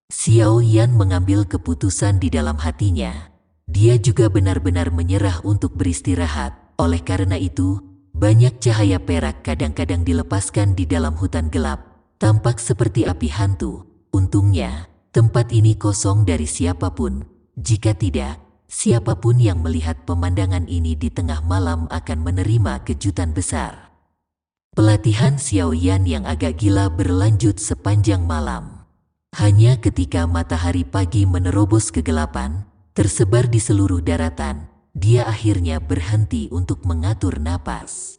Xiao Yan mengambil keputusan di dalam hatinya. Dia juga benar-benar menyerah untuk beristirahat. Oleh karena itu, banyak cahaya perak kadang-kadang dilepaskan di dalam hutan gelap, tampak seperti api hantu. Untungnya, tempat ini kosong dari siapapun. Jika tidak, siapapun yang melihat pemandangan ini di tengah malam akan menerima kejutan besar. Pelatihan Xiao Yan yang agak gila berlanjut sepanjang malam. Hanya ketika matahari pagi menerobos kegelapan, tersebar di seluruh daratan, dia akhirnya berhenti untuk mengatur napas.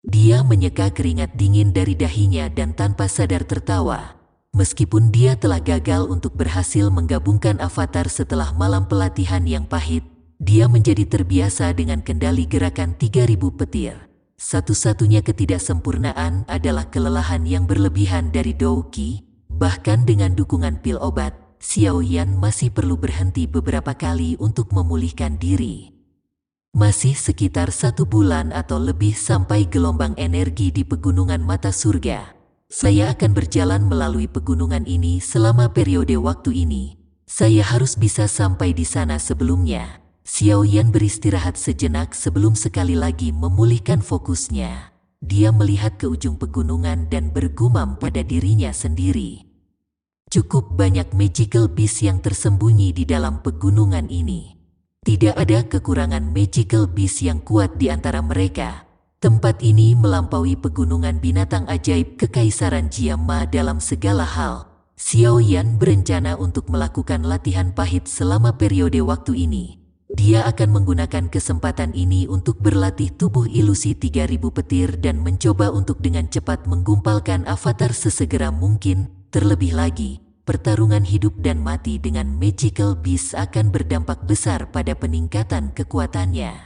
Dia menyeka keringat dingin dari dahinya dan tanpa sadar tertawa. Meskipun dia telah gagal untuk berhasil menggabungkan avatar setelah malam pelatihan yang pahit, dia menjadi terbiasa dengan kendali gerakan 3000 petir. Satu-satunya ketidaksempurnaan adalah kelelahan yang berlebihan dari Douki. Bahkan dengan dukungan pil obat, Xiao Yan masih perlu berhenti beberapa kali untuk memulihkan diri. Masih sekitar 1 bulan atau lebih sampai gelombang energi di pegunungan mata surga. Saya akan berjalan melalui pegunungan ini selama periode waktu ini. Saya harus bisa sampai di sana sebelumnya. Xiao Yan beristirahat sejenak sebelum sekali lagi memulihkan fokusnya. Dia melihat ke ujung pegunungan dan bergumam pada dirinya sendiri. Cukup banyak magical beast yang tersembunyi di dalam pegunungan ini. Tidak ada kekurangan magical beast yang kuat di antara mereka. Tempat ini melampaui pegunungan binatang ajaib Kekaisaran Jiama dalam segala hal. Xiao Yan berencana untuk melakukan latihan pahit selama periode waktu ini. Dia akan menggunakan kesempatan ini untuk berlatih tubuh ilusi 3000 petir dan mencoba untuk dengan cepat menggumpalkan avatar sesegera mungkin. Terlebih lagi, pertarungan hidup dan mati dengan magical beast akan berdampak besar pada peningkatan kekuatannya.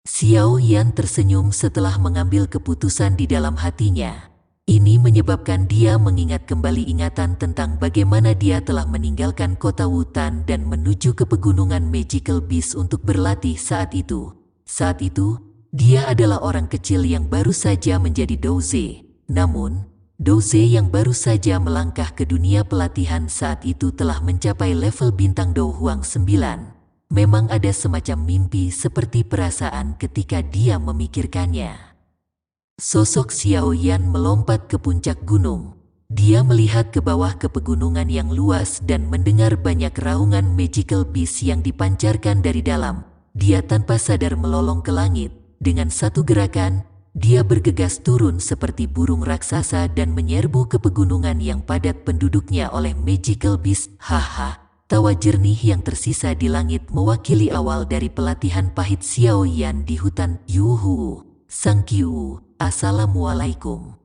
Xiao Yan tersenyum setelah mengambil keputusan di dalam hatinya. Ini menyebabkan dia mengingat kembali ingatan tentang bagaimana dia telah meninggalkan kota Wutan dan menuju ke pegunungan magical beast untuk berlatih saat itu. Saat itu, dia adalah orang kecil yang baru saja menjadi Douze. Namun, Douze yang baru saja melangkah ke dunia pelatihan saat itu telah mencapai level bintang Dou Huang 9. Memang ada semacam mimpi seperti perasaan ketika dia memikirkannya. Sosok Xiao Yan melompat ke puncak gunung. Dia melihat ke bawah ke pegunungan yang luas dan mendengar banyak raungan magical beast yang dipancarkan dari dalam. Dia tanpa sadar melolong ke langit. Dengan satu gerakan, dia bergegas turun seperti burung raksasa dan menyerbu ke pegunungan yang padat penduduknya oleh magical beast. Haha, tawa jernih yang tersisa di langit mewakili awal dari pelatihan pahit Xiao Yan di hutan. Yuhu, Sang Qiu, Assalamualaikum.